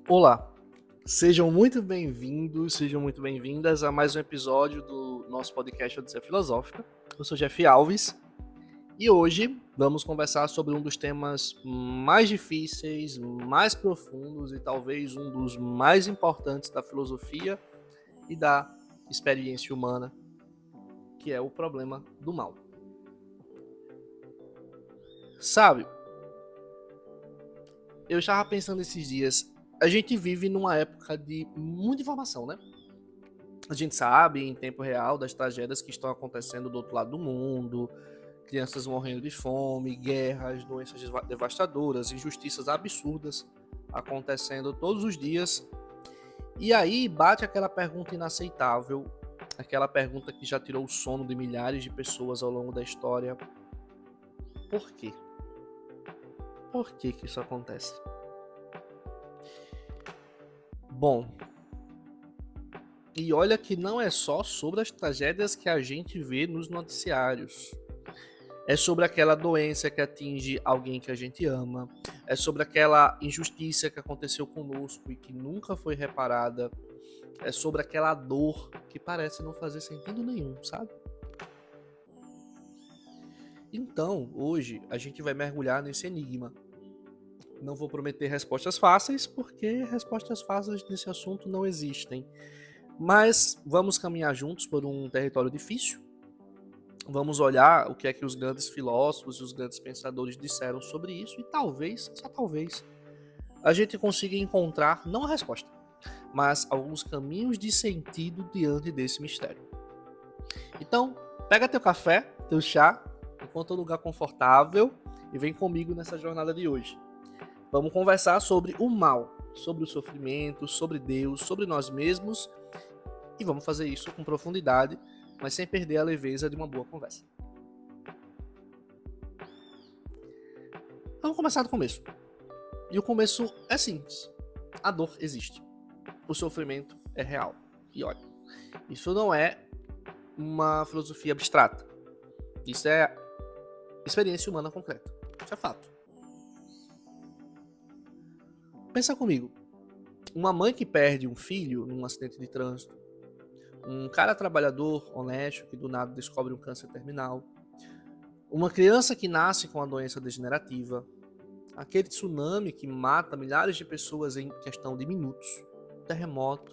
Olá, sejam muito bem-vindos, sejam muito bem-vindas a mais um episódio do nosso podcast Odisseia Filosófica. Eu sou Jeff Alves e hoje vamos conversar sobre um dos temas mais difíceis, mais profundos e talvez um dos mais importantes da filosofia e da experiência humana, que é o problema do mal. Sabe, eu estava pensando esses dias, a gente vive numa época de muita informação, né? A gente sabe em tempo real das tragédias que estão acontecendo do outro lado do mundo, crianças morrendo de fome, guerras, doenças devastadoras, injustiças absurdas acontecendo todos os dias. E aí bate aquela pergunta inaceitável, aquela pergunta que já tirou o sono de milhares de pessoas ao longo da história. Por quê? Por que isso acontece? Bom, e olha que não é só sobre as tragédias que a gente vê nos noticiários. É sobre aquela doença que atinge alguém que a gente ama. É sobre aquela injustiça que aconteceu conosco e que nunca foi reparada. É sobre aquela dor que parece não fazer sentido nenhum, sabe? Então, hoje, a gente vai mergulhar nesse enigma. Não vou prometer respostas fáceis, porque respostas fáceis nesse assunto não existem. Mas vamos caminhar juntos por um território difícil. Vamos olhar o que é que os grandes filósofos e os grandes pensadores disseram sobre isso e talvez, só talvez, a gente consiga encontrar não a resposta, mas alguns caminhos de sentido diante desse mistério. Então, pega teu café, teu chá, encontra um lugar confortável e vem comigo nessa jornada de hoje. Vamos conversar sobre o mal, sobre o sofrimento, sobre Deus, sobre nós mesmos e vamos fazer isso com profundidade, mas sem perder a leveza de uma boa conversa. Vamos começar do começo. E o começo é simples. A dor existe. O sofrimento é real. E olha, isso não é uma filosofia abstrata. Isso é experiência humana concreta. Isso é fato. Pensa comigo. Uma mãe que perde um filho num acidente de trânsito, um cara trabalhador, honesto, que do nada descobre um câncer terminal, uma criança que nasce com uma doença degenerativa, aquele tsunami que mata milhares de pessoas em questão de minutos, o terremoto,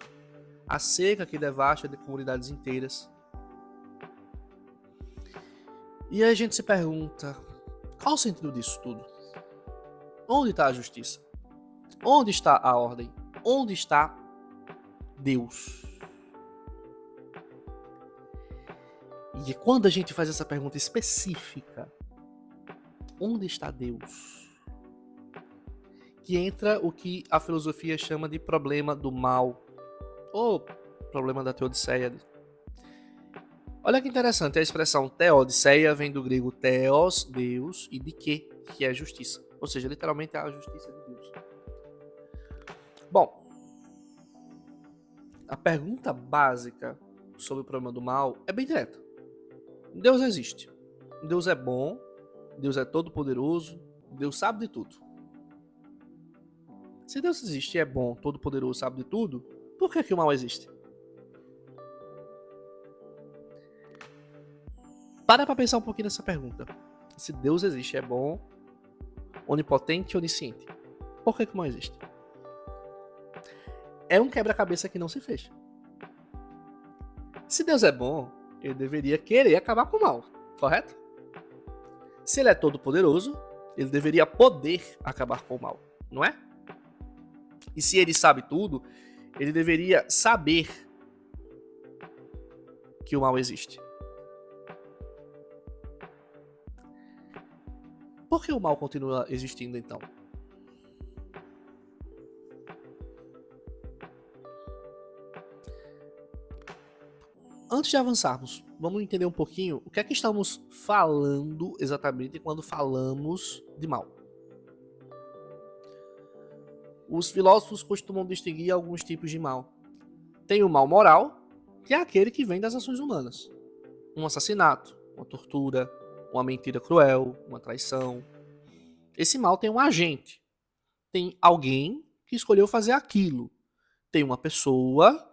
a seca que devasta de comunidades inteiras. E aí a gente se pergunta, qual o sentido disso tudo? Onde está a justiça? Onde está a ordem? Onde está Deus? E quando a gente faz essa pergunta específica, onde está Deus? Que entra o que a filosofia chama de problema do mal, ou problema da teodiceia. Olha que interessante, a expressão teodiceia vem do grego theos, Deus, e de que é justiça. Ou seja, literalmente é a justiça de Deus. Bom, a pergunta básica sobre o problema do mal é bem direta. Deus existe. Deus é bom, Deus é todo-poderoso, Deus sabe de tudo. Se Deus existe e é bom, todo-poderoso, sabe de tudo, por que o mal existe? Para pensar um pouquinho nessa pergunta. Se Deus existe e é bom, onipotente e onisciente, por que o mal existe? É um quebra-cabeça que não se fecha. Se Deus é bom, ele deveria querer acabar com o mal, correto? Se ele é todo-poderoso, ele deveria poder acabar com o mal, não é? E se ele sabe tudo, ele deveria saber que o mal existe. Por que o mal continua existindo, então? Antes de avançarmos, vamos entender um pouquinho o que é que estamos falando exatamente quando falamos de mal. Os filósofos costumam distinguir alguns tipos de mal. Tem o mal moral, que é aquele que vem das ações humanas. Um assassinato, uma tortura, uma mentira cruel, uma traição. Esse mal tem um agente. Tem alguém que escolheu fazer aquilo. Tem uma pessoa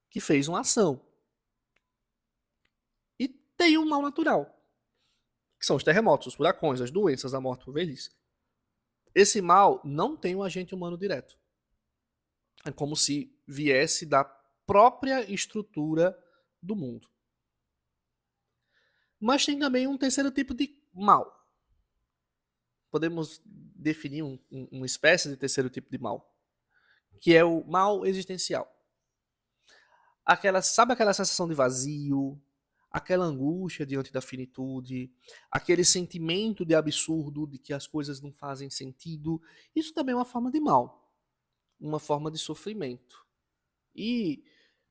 que fez uma ação. E tem um mal natural, que são os terremotos, os furacões, as doenças, a morte por velhice. Esse mal não tem um agente humano direto. É como se viesse da própria estrutura do mundo. Mas tem também um terceiro tipo de mal. Podemos definir uma espécie de terceiro tipo de mal, que é o mal existencial. Sabe aquela sensação de vazio, aquela angústia diante da finitude, aquele sentimento de absurdo, de que as coisas não fazem sentido? Isso também é uma forma de mal, uma forma de sofrimento. E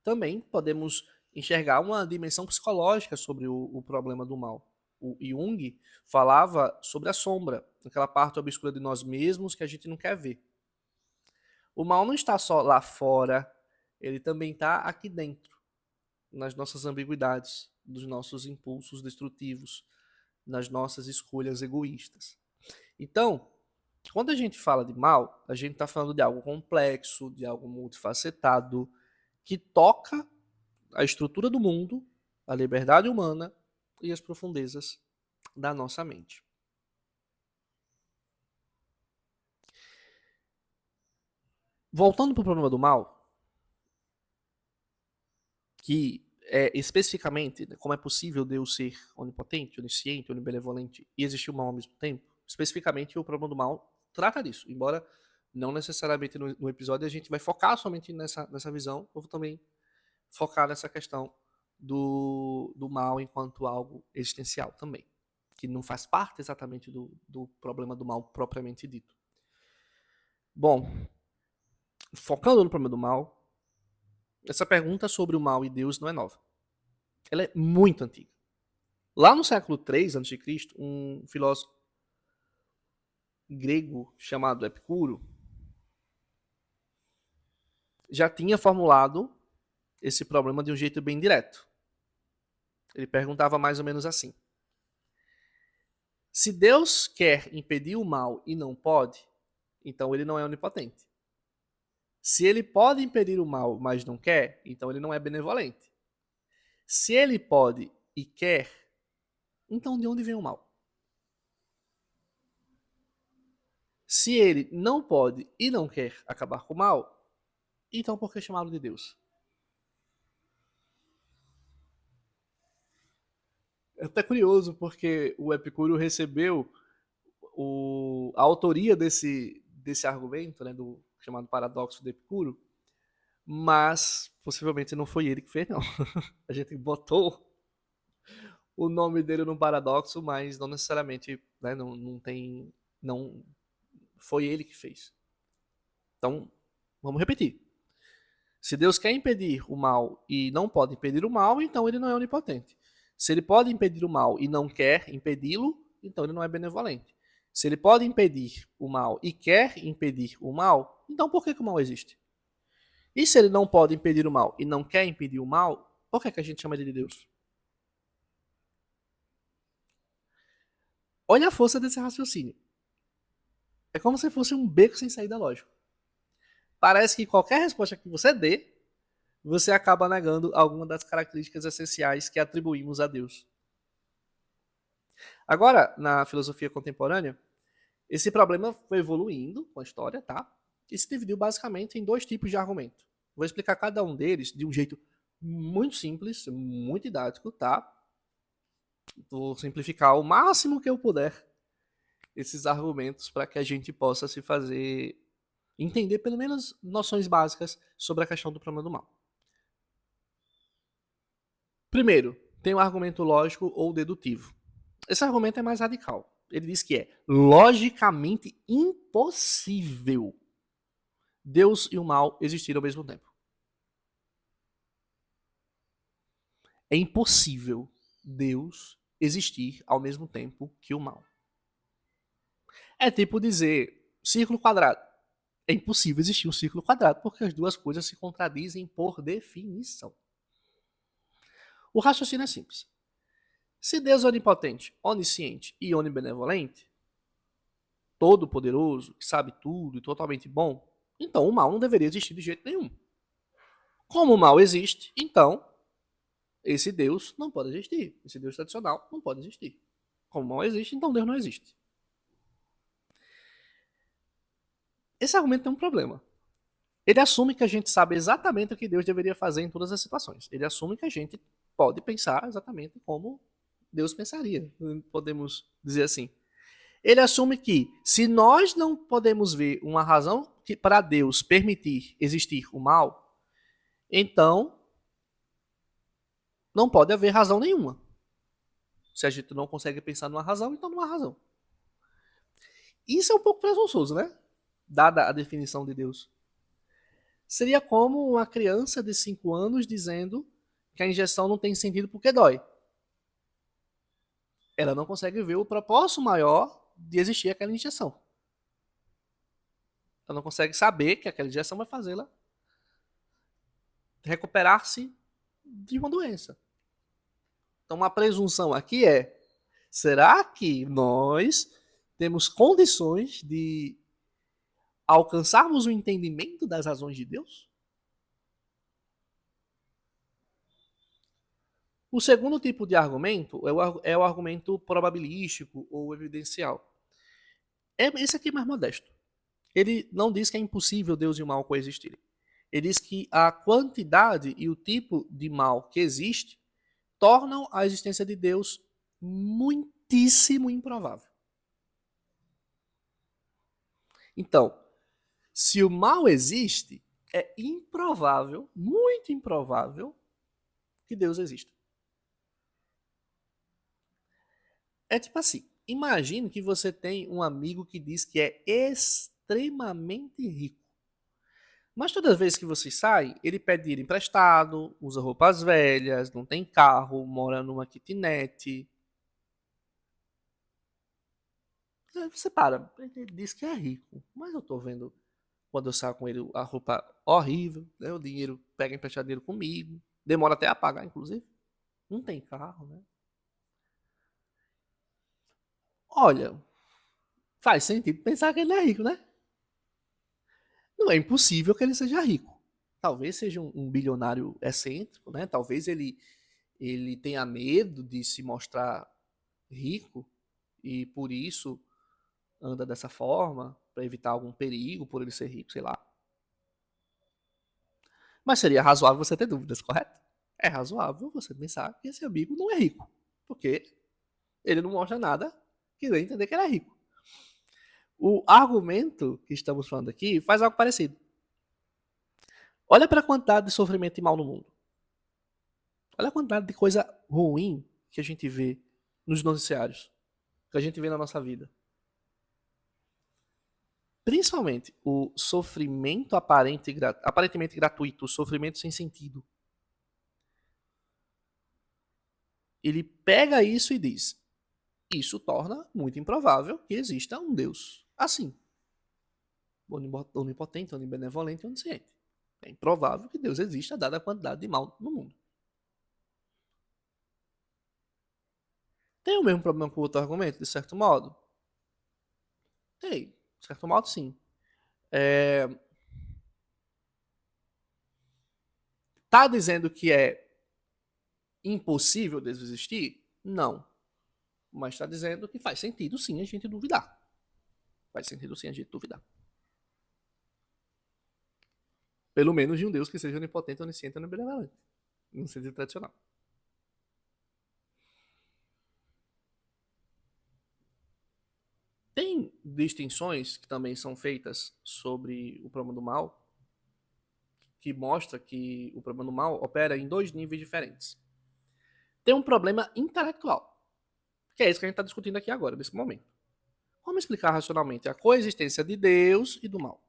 também podemos enxergar uma dimensão psicológica sobre o problema do mal. O Jung falava sobre a sombra, aquela parte obscura de nós mesmos que a gente não quer ver. O mal não está só lá fora, ele também está aqui dentro, nas nossas ambiguidades, dos nossos impulsos destrutivos, nas nossas escolhas egoístas. Então, quando a gente fala de mal, a gente está falando de algo complexo, de algo multifacetado, que toca a estrutura do mundo, a liberdade humana e as profundezas da nossa mente. Voltando para o problema do mal, que é especificamente como é possível Deus ser onipotente, onisciente, onibenevolente e existir o mal ao mesmo tempo, especificamente o problema do mal trata disso, embora não necessariamente no episódio a gente vai focar somente nessa visão, ou também focar nessa questão do mal enquanto algo existencial também, que não faz parte exatamente do problema do mal propriamente dito. Bom, focando no problema do mal, essa pergunta sobre o mal e Deus não é nova. Ela é muito antiga. Lá no século III a.C., um filósofo grego chamado Epicuro já tinha formulado esse problema de um jeito bem direto. Ele perguntava mais ou menos assim: se Deus quer impedir o mal e não pode, então ele não é onipotente. Se ele pode impedir o mal, mas não quer, então ele não é benevolente. Se ele pode e quer, então de onde vem o mal? Se ele não pode e não quer acabar com o mal, então por que chamá-lo de Deus? É até curioso, porque o Epicúrio recebeu a autoria desse argumento, né, do chamado paradoxo de Epicuro, mas possivelmente não foi ele que fez, não. A gente botou o nome dele no paradoxo, mas não necessariamente, né, não tem, não foi ele que fez. Então, vamos repetir. Se Deus quer impedir o mal e não pode impedir o mal, então ele não é onipotente. Se ele pode impedir o mal e não quer impedi-lo, então ele não é benevolente. Se ele pode impedir o mal e quer impedir o mal, então por que o mal existe? E se ele não pode impedir o mal e não quer impedir o mal, por que a gente chama ele de Deus? Olha a força desse raciocínio. É como se fosse um beco sem saída lógico. Parece que qualquer resposta que você dê, você acaba negando alguma das características essenciais que atribuímos a Deus. Agora, na filosofia contemporânea, esse problema foi evoluindo com a história, tá? E se dividiu basicamente em dois tipos de argumento. Vou explicar cada um deles de um jeito muito simples, muito didático, tá? Vou simplificar o máximo que eu puder esses argumentos para que a gente possa se fazer entender pelo menos noções básicas sobre a questão do problema do mal. Primeiro, tem o argumento lógico ou dedutivo. Esse argumento é mais radical. Ele diz que é logicamente impossível Deus e o mal existirem ao mesmo tempo. É impossível Deus existir ao mesmo tempo que o mal. É tipo dizer círculo quadrado. É impossível existir um círculo quadrado porque as duas coisas se contradizem por definição. O raciocínio é simples. Se Deus é onipotente, onisciente e onibenevolente, todo-poderoso, que sabe tudo e totalmente bom, Então o mal não deveria existir de jeito nenhum. Como o mal existe, então esse Deus não pode existir. Esse Deus tradicional não pode existir. Como o mal existe, então Deus não existe. Esse argumento tem um problema. Ele assume que a gente sabe exatamente o que Deus deveria fazer em todas as situações. Ele assume que a gente pode pensar exatamente como Deus pensaria, podemos dizer assim. Ele assume que, se nós não podemos ver uma razão para Deus permitir existir o mal, então não pode haver razão nenhuma. Se a gente não consegue pensar numa razão, então não há razão. Isso é um pouco presunçoso, né? Dada a definição de Deus. Seria como uma criança de 5 anos dizendo que a injeção não tem sentido porque dói. Ela não consegue ver o propósito maior de existir aquela injeção. Ela não consegue saber que aquela injeção vai fazê-la recuperar-se de uma doença. Então, a presunção aqui é: será que nós temos condições de alcançarmos o entendimento das razões de Deus? O segundo tipo de argumento é o argumento probabilístico ou evidencial. Esse aqui é mais modesto. Ele não diz que é impossível Deus e o mal coexistirem. Ele diz que a quantidade e o tipo de mal que existe tornam a existência de Deus muitíssimo improvável. Então, se o mal existe, é improvável, muito improvável, que Deus exista. É tipo assim, imagine que você tem um amigo que diz que é extremamente rico. Mas todas as vezes que vocês saem, ele pede dinheiro emprestado, usa roupas velhas, não tem carro, mora numa kitnet. Você para, ele diz que é rico, mas eu tô vendo quando eu saio com ele a roupa horrível, né? O dinheiro, pega emprestado dinheiro comigo, demora até a pagar, inclusive. Não tem carro, né? Olha, faz sentido pensar que ele é rico, né? Não é impossível que ele seja rico. Talvez seja um bilionário excêntrico, né? Talvez ele tenha medo de se mostrar rico e por isso anda dessa forma, para evitar algum perigo por ele ser rico, sei lá. Mas seria razoável você ter dúvidas, correto? É razoável você pensar que esse amigo não é rico, porque ele não mostra nada que dê a entender que ele é rico. O argumento que estamos falando aqui faz algo parecido. Olha para a quantidade de sofrimento e mal no mundo. Olha a quantidade de coisa ruim que a gente vê nos noticiários, que a gente vê na nossa vida. Principalmente o sofrimento aparentemente gratuito, o sofrimento sem sentido. Ele pega isso e diz: isso torna muito improvável que exista um Deus assim, onipotente, onibenevolente, onisciente. É improvável que Deus exista, dada a quantidade de mal no mundo. Tem o mesmo problema com o outro argumento, de certo modo? Tem, de certo modo, sim. Tá dizendo que é impossível Deus existir? Não. Mas está dizendo que faz sentido sim a gente duvidar. Faz sentido sim a gente duvidar. Pelo menos de um Deus que seja onipotente, onisciente e onibenevolente. No sentido tradicional. Tem distinções que também são feitas sobre o problema do mal, que mostra que o problema do mal opera em dois níveis diferentes. Tem um problema intelectual, que é isso que a gente está discutindo aqui agora, nesse momento. Como explicar racionalmente a coexistência de Deus e do mal?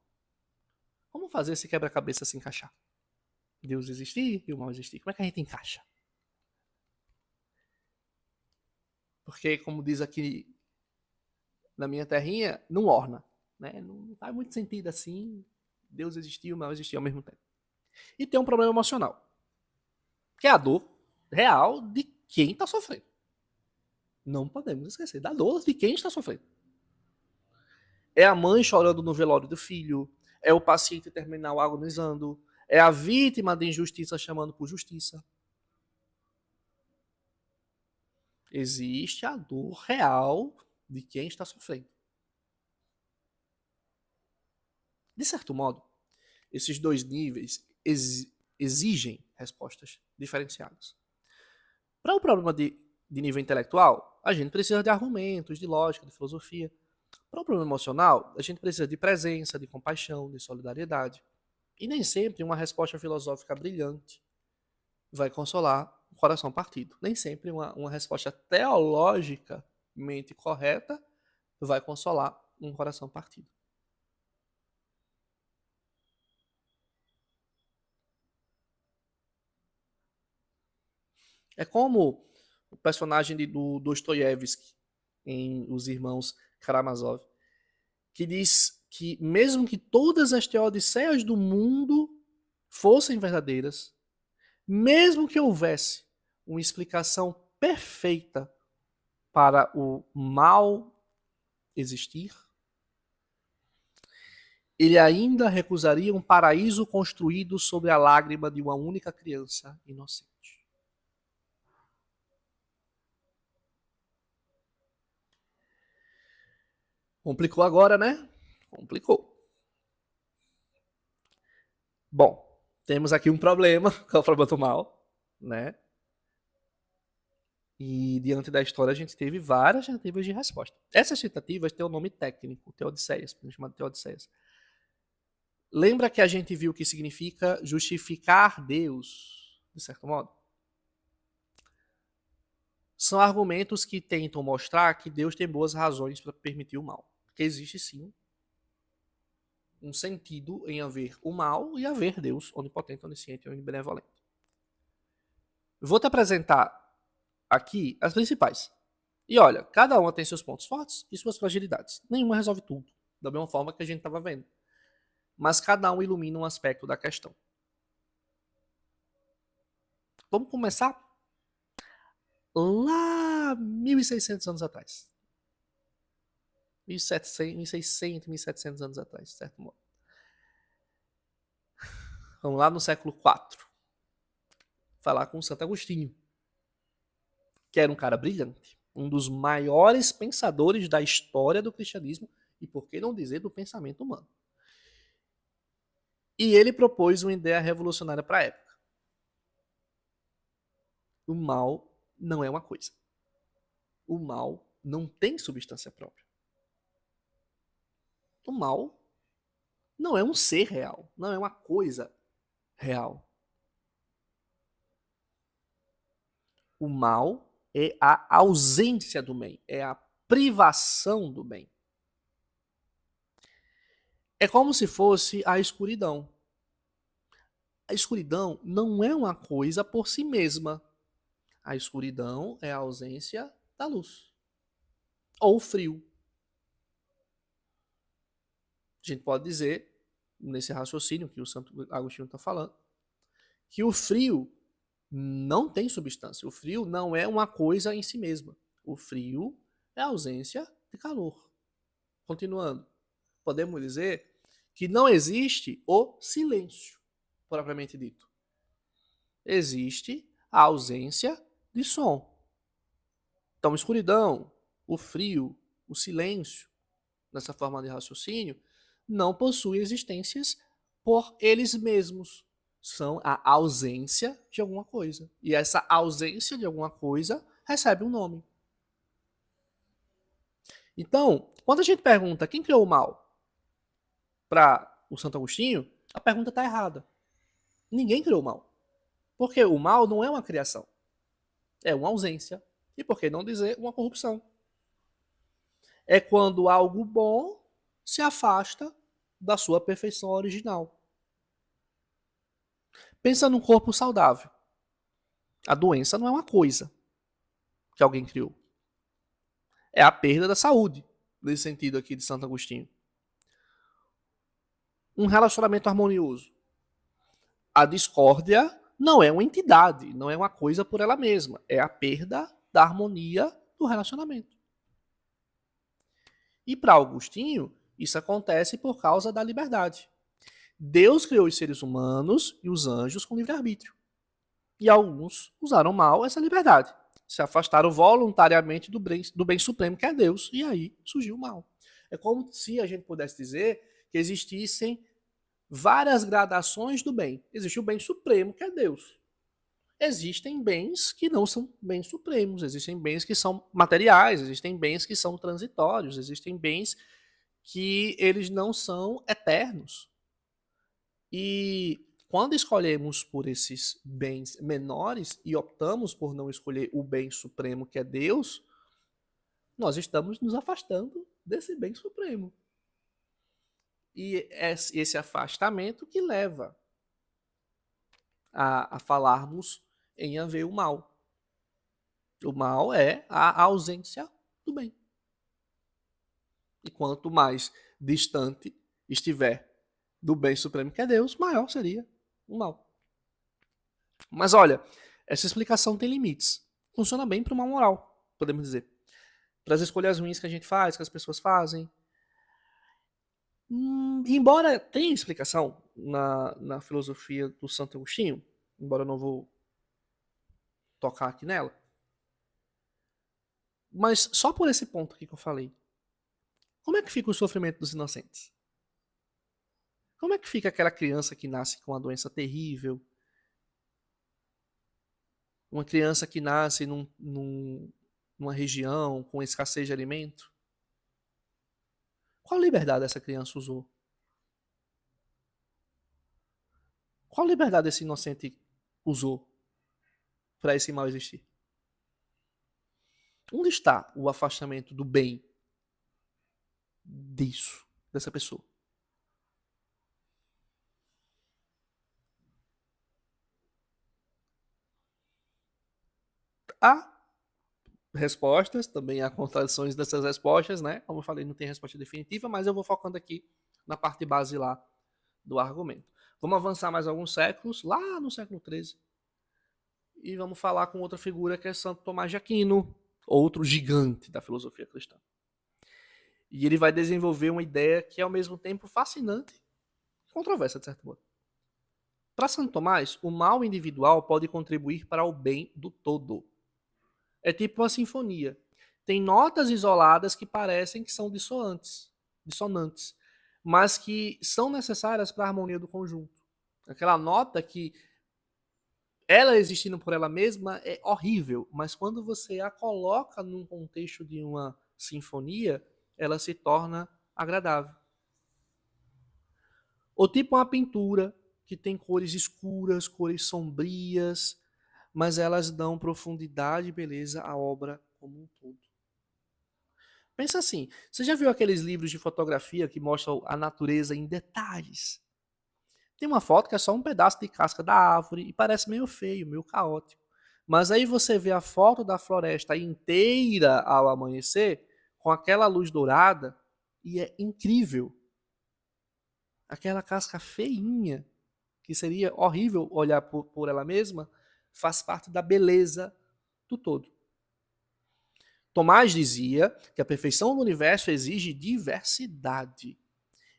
Como fazer esse quebra-cabeça se encaixar? Deus existir e o mal existir. Como é que a gente encaixa? Porque, como diz aqui na minha terrinha, não orna. Né? Não faz muito sentido assim Deus existir e o mal existir ao mesmo tempo. E tem um problema emocional, que é a dor real de quem está sofrendo. Não podemos esquecer da dor de quem está sofrendo. É a mãe chorando no velório do filho, É o paciente terminal agonizando. É a vítima de injustiça chamando por justiça. Existe a dor real de quem está sofrendo. De certo modo, esses dois níveis exigem respostas diferenciadas. Para o problema de nível intelectual, a gente precisa de argumentos, de lógica, de filosofia. Para o problema emocional, a gente precisa de presença, de compaixão, de solidariedade. E nem sempre uma resposta filosófica brilhante vai consolar o coração partido. Nem sempre uma resposta teologicamente correta vai consolar um coração partido. É como o personagem do Dostoiévski em Os Irmãos Karamazov, que diz que mesmo que todas as teodiceias do mundo fossem verdadeiras, mesmo que houvesse uma explicação perfeita para o mal existir, ele ainda recusaria um paraíso construído sobre a lágrima de uma única criança inocente. Complicou agora, né? Complicou. Bom, temos aqui um problema, que é o problema do mal, né? E diante da história a gente teve várias tentativas de resposta. Essas tentativas têm o um nome técnico, teodiceias, chamado teodiceias. Lembra que a gente viu que significa justificar Deus, de certo modo? São argumentos que tentam mostrar que Deus tem boas razões para permitir o mal. Que existe sim um sentido em haver o mal e haver Deus onipotente, onisciente e benevolente. Vou te apresentar aqui as principais. E olha, cada uma tem seus pontos fortes e suas fragilidades. Nenhuma resolve tudo, da mesma forma que a gente estava vendo. Mas cada um ilumina um aspecto da questão. Vamos começar lá 1.600 anos atrás. 1.600, 1.700 anos atrás, de certo modo. Vamos lá no século IV. Falar com Santo Agostinho, que era um cara brilhante, um dos maiores pensadores da história do cristianismo e, por que não dizer, do pensamento humano. E ele propôs uma ideia revolucionária para a época. O mal não é uma coisa. O mal não tem substância própria. O mal não é um ser real, não é uma coisa real. O mal é a ausência do bem, é a privação do bem. É como se fosse a escuridão. A escuridão não é uma coisa por si mesma. A escuridão é a ausência da luz. Ou frio. A gente pode dizer, nesse raciocínio que o Santo Agostinho está falando, que o frio não tem substância. O frio não é uma coisa em si mesma. O frio é a ausência de calor. Continuando, podemos dizer que não existe o silêncio, propriamente dito. Existe a ausência de som. Então, a escuridão, o frio, o silêncio, nessa forma de raciocínio, não possuem existências por eles mesmos. São a ausência de alguma coisa. E essa ausência de alguma coisa recebe um nome. Então, quando a gente pergunta quem criou o mal para o Santo Agostinho, a pergunta está errada. Ninguém criou o mal. Porque o mal não é uma criação. É uma ausência. E por que não dizer uma corrupção? É quando algo bom se afasta da sua perfeição original. Pensa num corpo saudável. A doença não é uma coisa que alguém criou. É a perda da saúde, nesse sentido aqui de Santo Agostinho. Um relacionamento harmonioso. A discórdia não é uma entidade, não é uma coisa por ela mesma. É a perda da harmonia do relacionamento. E para Agostinho, isso acontece por causa da liberdade. Deus criou os seres humanos e os anjos com livre-arbítrio. E alguns usaram mal essa liberdade. Se afastaram voluntariamente do bem supremo que é Deus. E aí surgiu o mal. É como se a gente pudesse dizer que existissem várias gradações do bem. Existe o bem supremo, que é Deus. Existem bens que não são bens supremos, existem bens que são materiais, existem bens que são transitórios, existem bens que eles não são eternos. E quando escolhemos por esses bens menores e optamos por não escolher o bem supremo que é Deus, nós estamos nos afastando desse bem supremo. E é esse afastamento que leva a falarmos em haver o mal. O mal é a ausência do bem. E quanto mais distante estiver do bem supremo que é Deus, maior seria o mal. Mas olha, essa explicação tem limites. Funciona bem para uma moral, podemos dizer. Para as escolhas ruins que a gente faz, que as pessoas fazem. Embora tenha explicação na filosofia do Santo Agostinho, embora eu não vou tocar aqui nela, mas só por esse ponto aqui que eu falei, como é que fica o sofrimento dos inocentes? Como é que fica aquela criança que nasce com uma doença terrível? Uma criança que nasce numa região com escassez de alimento? Qual liberdade essa criança usou? Qual liberdade esse inocente usou para esse mal existir? Onde está o afastamento do bem disso, dessa pessoa? Há respostas, também há contradições dessas respostas, né? Como eu falei, não tem resposta definitiva, mas eu vou focando aqui na parte base lá do argumento. Vamos avançar mais alguns séculos, lá no século XIII, e vamos falar com outra figura que é Santo Tomás de Aquino, outro gigante da filosofia cristã. E ele vai desenvolver uma ideia que é ao mesmo tempo fascinante e controversa, de certo modo. Para Santo Tomás, o mal individual pode contribuir para o bem do todo. É tipo uma sinfonia. Tem notas isoladas que parecem que são dissonantes, mas que são necessárias para a harmonia do conjunto. Aquela nota que ela existindo por ela mesma é horrível, mas quando você a coloca num contexto de uma sinfonia, ela se torna agradável. Ou tipo uma pintura que tem cores escuras, cores sombrias, mas elas dão profundidade e beleza à obra como um todo. Pensa assim, você já viu aqueles livros de fotografia que mostram a natureza em detalhes? Tem uma foto que é só um pedaço de casca da árvore e parece meio feio, meio caótico. Mas aí você vê a foto da floresta inteira ao amanhecer, com aquela luz dourada, e é incrível. Aquela casca feinha, que seria horrível olhar por ela mesma, faz parte da beleza do todo. Tomás dizia que a perfeição do universo exige diversidade,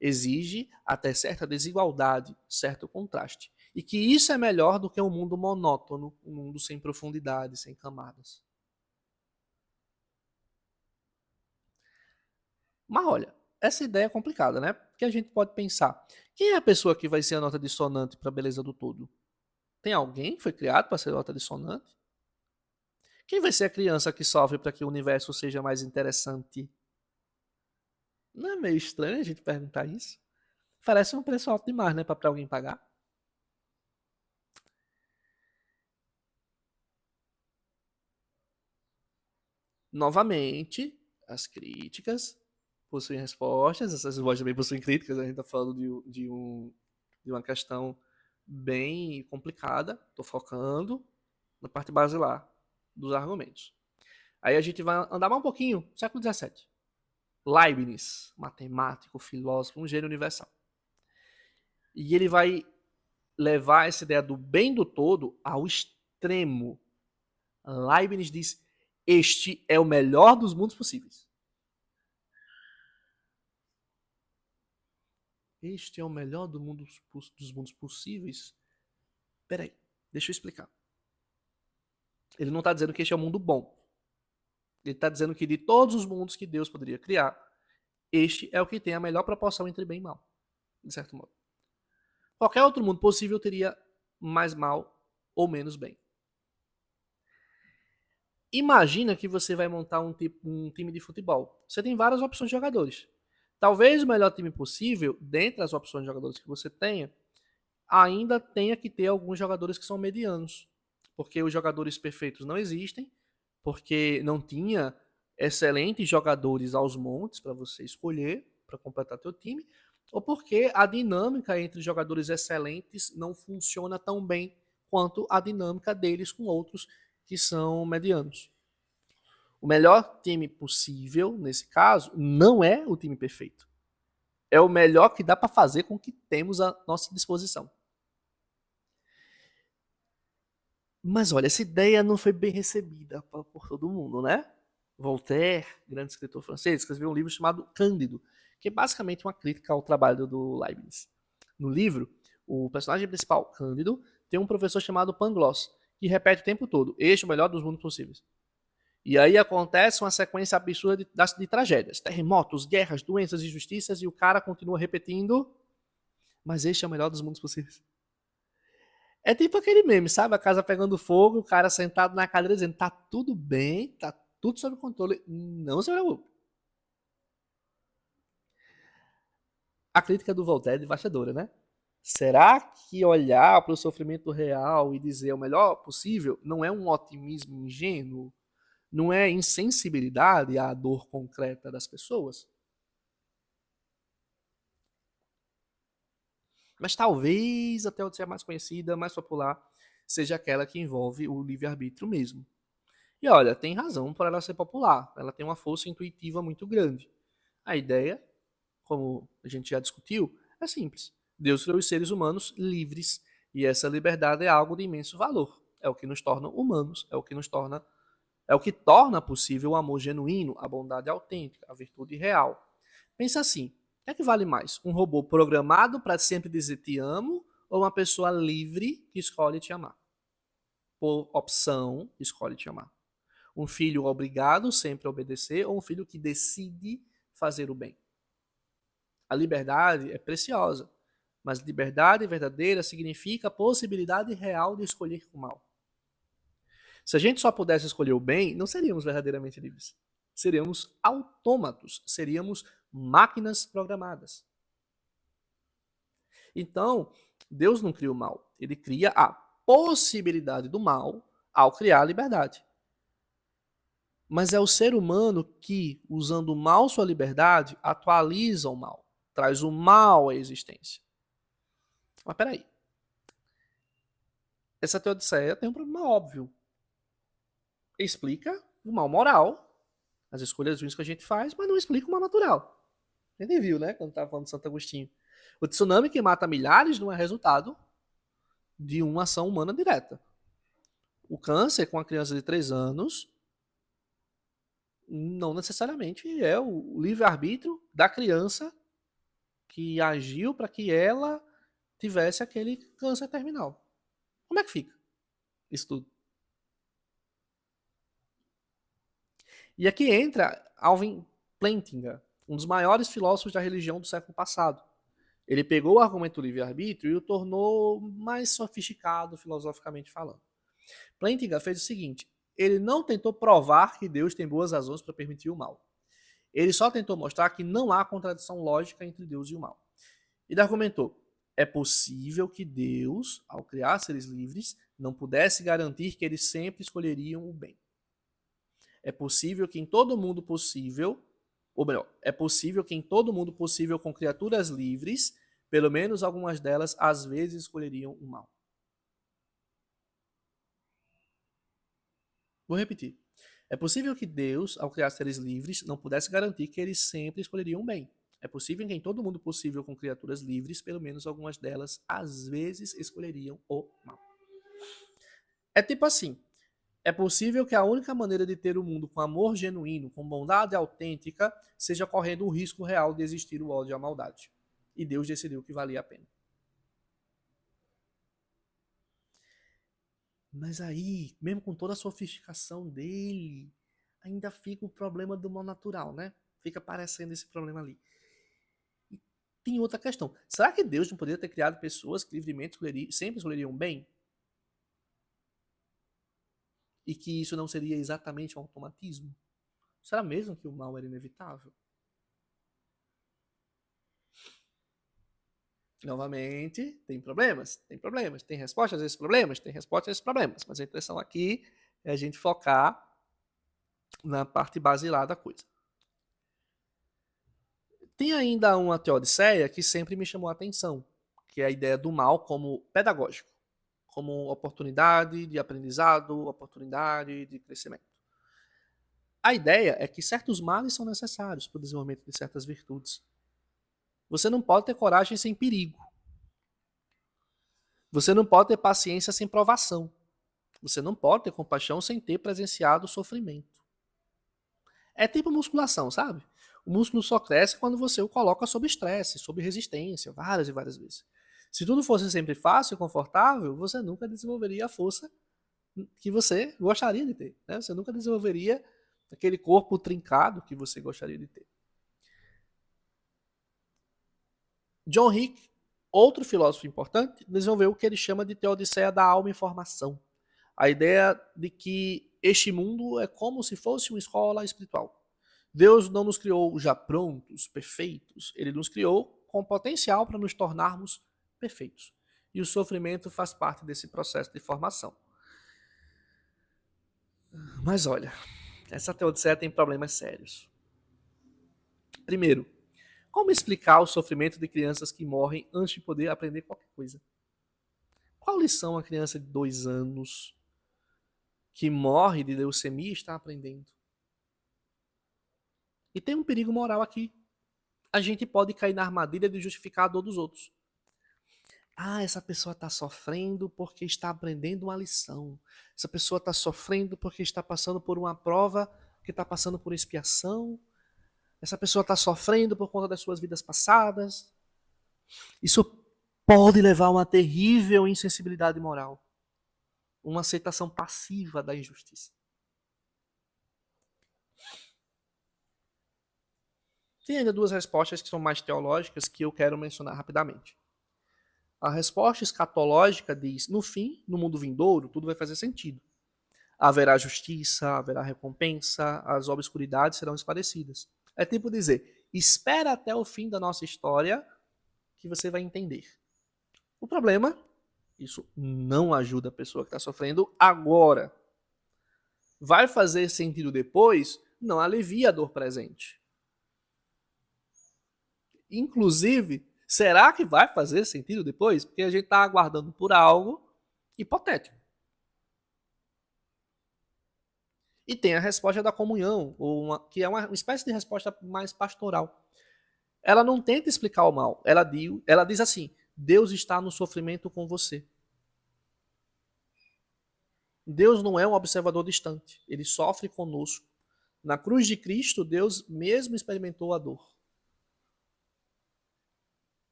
exige até certa desigualdade, certo contraste, e que isso é melhor do que um mundo monótono, um mundo sem profundidade, sem camadas. Mas olha, essa ideia é complicada, né? Porque a gente pode pensar, quem é a pessoa que vai ser a nota dissonante para a beleza do todo? Tem alguém que foi criado para ser nota dissonante? Quem vai ser a criança que sofre para que o universo seja mais interessante? Não é meio estranho a gente perguntar isso? Parece um preço alto demais, né, para alguém pagar. Novamente, as críticas possuem respostas, essas respostas também possuem críticas, a gente está falando de uma questão bem complicada, estou focando na parte basilar dos argumentos. Aí a gente vai andar mais um pouquinho, século XVII. Leibniz, matemático, filósofo, um gênio universal. E ele vai levar essa ideia do bem do todo ao extremo. Leibniz diz: este é o melhor dos mundos possíveis. Este é o melhor dos mundos possíveis? Peraí, deixa eu explicar. Ele não está dizendo que este é o mundo bom. Ele está dizendo que de todos os mundos que Deus poderia criar, este é o que tem a melhor proporção entre bem e mal, de certo modo. Qualquer outro mundo possível teria mais mal ou menos bem. Imagina que você vai montar um time de futebol. Você tem várias opções de jogadores. Talvez o melhor time possível, dentre as opções de jogadores que você tenha, ainda tenha que ter alguns jogadores que são medianos. Porque os jogadores perfeitos não existem, porque não tinha excelentes jogadores aos montes para você escolher, para completar teu time, ou porque a dinâmica entre jogadores excelentes não funciona tão bem quanto a dinâmica deles com outros que são medianos. O melhor time possível, nesse caso, não é o time perfeito. É o melhor que dá para fazer com o que temos à nossa disposição. Mas olha, essa ideia não foi bem recebida por todo mundo, né? Voltaire, grande escritor francês, escreveu um livro chamado Cândido, que é basicamente uma crítica ao trabalho do Leibniz. No livro, o personagem principal, Cândido, tem um professor chamado Pangloss, que repete o tempo todo: este é o melhor dos mundos possíveis. E aí acontece uma sequência absurda de tragédias, terremotos, guerras, doenças, injustiças, e o cara continua repetindo: mas este é o melhor dos mundos possíveis. É tipo aquele meme, sabe? A casa pegando fogo, o cara sentado na cadeira dizendo: tá tudo bem, tá tudo sob controle, não se preocupe. A crítica do Voltaire é devastadora, né? Será que olhar para o sofrimento real e dizer o melhor possível não é um otimismo ingênuo? Não é insensibilidade à dor concreta das pessoas? Mas talvez até a mais conhecida, mais popular, seja aquela que envolve o livre-arbítrio mesmo. E olha, tem razão por ela ser popular. Ela tem uma força intuitiva muito grande. A ideia, como a gente já discutiu, é simples. Deus criou os seres humanos livres e essa liberdade é algo de imenso valor. É o que nos torna humanos, é o que torna possível o amor genuíno, a bondade autêntica, a virtude real. Pensa assim, o que é que vale mais? Um robô programado para sempre dizer te amo ou uma pessoa livre que escolhe te amar? Por opção, escolhe te amar. Um filho obrigado sempre a obedecer ou um filho que decide fazer o bem? A liberdade é preciosa, mas liberdade verdadeira significa a possibilidade real de escolher o mal. Se a gente só pudesse escolher o bem, não seríamos verdadeiramente livres. Seríamos autômatos, seríamos máquinas programadas. Então, Deus não cria o mal, ele cria a possibilidade do mal ao criar a liberdade. Mas é o ser humano que, usando o mal sua liberdade, atualiza o mal, traz o mal à existência. Mas peraí. Essa teodiceia tem um problema óbvio. Explica o mal moral, as escolhas ruins que a gente faz, mas não explica o mal natural. A gente viu, né, quando estava falando de Santo Agostinho. O tsunami que mata milhares não é resultado de uma ação humana direta. O câncer com a criança de 3 anos não necessariamente é o livre-arbítrio da criança que agiu para que ela tivesse aquele câncer terminal. Como é que fica isso tudo? E aqui entra Alvin Plantinga, um dos maiores filósofos da religião do século passado. Ele pegou o argumento do livre-arbítrio e o tornou mais sofisticado filosoficamente falando. Plantinga fez o seguinte: ele não tentou provar que Deus tem boas razões para permitir o mal. Ele só tentou mostrar que não há contradição lógica entre Deus e o mal. Ele argumentou: é possível que Deus, ao criar seres livres, não pudesse garantir que eles sempre escolheriam o bem. É possível que em todo mundo possível, ou melhor, é possível que em todo mundo possível com criaturas livres, pelo menos algumas delas às vezes escolheriam o mal. Vou repetir. É possível que Deus, ao criar seres livres, não pudesse garantir que eles sempre escolheriam o bem. É possível que em todo mundo possível com criaturas livres, pelo menos algumas delas às vezes escolheriam o mal. É tipo assim, é possível que a única maneira de ter o mundo com amor genuíno, com bondade autêntica, seja correndo o risco real de existir o ódio e a maldade. E Deus decidiu que valia a pena. Mas aí, mesmo com toda a sofisticação dele, ainda fica o problema do mal natural, né? Fica aparecendo esse problema ali. E tem outra questão. Será que Deus não poderia ter criado pessoas que livremente sempre escolheriam bem? E que isso não seria exatamente um automatismo? Será mesmo que o mal era inevitável? Novamente, tem problemas, tem respostas a esses problemas, tem respostas a esses problemas, mas a intenção aqui é a gente focar na parte basilar da coisa. Tem ainda uma teodiceia que sempre me chamou a atenção, que é a ideia do mal como pedagógico, como oportunidade de aprendizado, oportunidade de crescimento. A ideia é que certos males são necessários para o desenvolvimento de certas virtudes. Você não pode ter coragem sem perigo. Você não pode ter paciência sem provação. Você não pode ter compaixão sem ter presenciado o sofrimento. É tipo musculação, sabe? O músculo só cresce quando você o coloca sob estresse, sob resistência, várias e várias vezes. Se tudo fosse sempre fácil e confortável, você nunca desenvolveria a força que você gostaria de ter. Né? Você nunca desenvolveria aquele corpo trincado que você gostaria de ter. John Hick, outro filósofo importante, desenvolveu o que ele chama de teodiceia da alma em formação. A ideia de que este mundo é como se fosse uma escola espiritual. Deus não nos criou já prontos, perfeitos. Ele nos criou com potencial para nos tornarmos perfeitos. E o sofrimento faz parte desse processo de formação. Mas olha, essa teodiceia tem problemas sérios. Primeiro, como explicar o sofrimento de crianças que morrem antes de poder aprender qualquer coisa? Qual lição a criança de 2 anos que morre de leucemia está aprendendo? E tem um perigo moral aqui. A gente pode cair na armadilha de justificar a dor dos outros. Ah, essa pessoa está sofrendo porque está aprendendo uma lição. Essa pessoa está sofrendo porque está passando por uma prova, que está passando por expiação. Essa pessoa está sofrendo por conta das suas vidas passadas. Isso pode levar a uma terrível insensibilidade moral. Uma aceitação passiva da injustiça. Tem ainda 2 respostas que são mais teológicas que eu quero mencionar rapidamente. A resposta escatológica diz, no fim, no mundo vindouro, tudo vai fazer sentido. Haverá justiça, haverá recompensa, as obscuridades serão esclarecidas. É tipo dizer, espera até o fim da nossa história que você vai entender. O problema, isso não ajuda a pessoa que está sofrendo agora. Vai fazer sentido depois? Não alivia a dor presente. Inclusive, será que vai fazer sentido depois? Porque a gente está aguardando por algo hipotético. E tem a resposta da comunhão, que é uma espécie de resposta mais pastoral. Ela não tenta explicar o mal. Ela diz assim, Deus está no sofrimento com você. Deus não é um observador distante. Ele sofre conosco. Na cruz de Cristo, Deus mesmo experimentou a dor.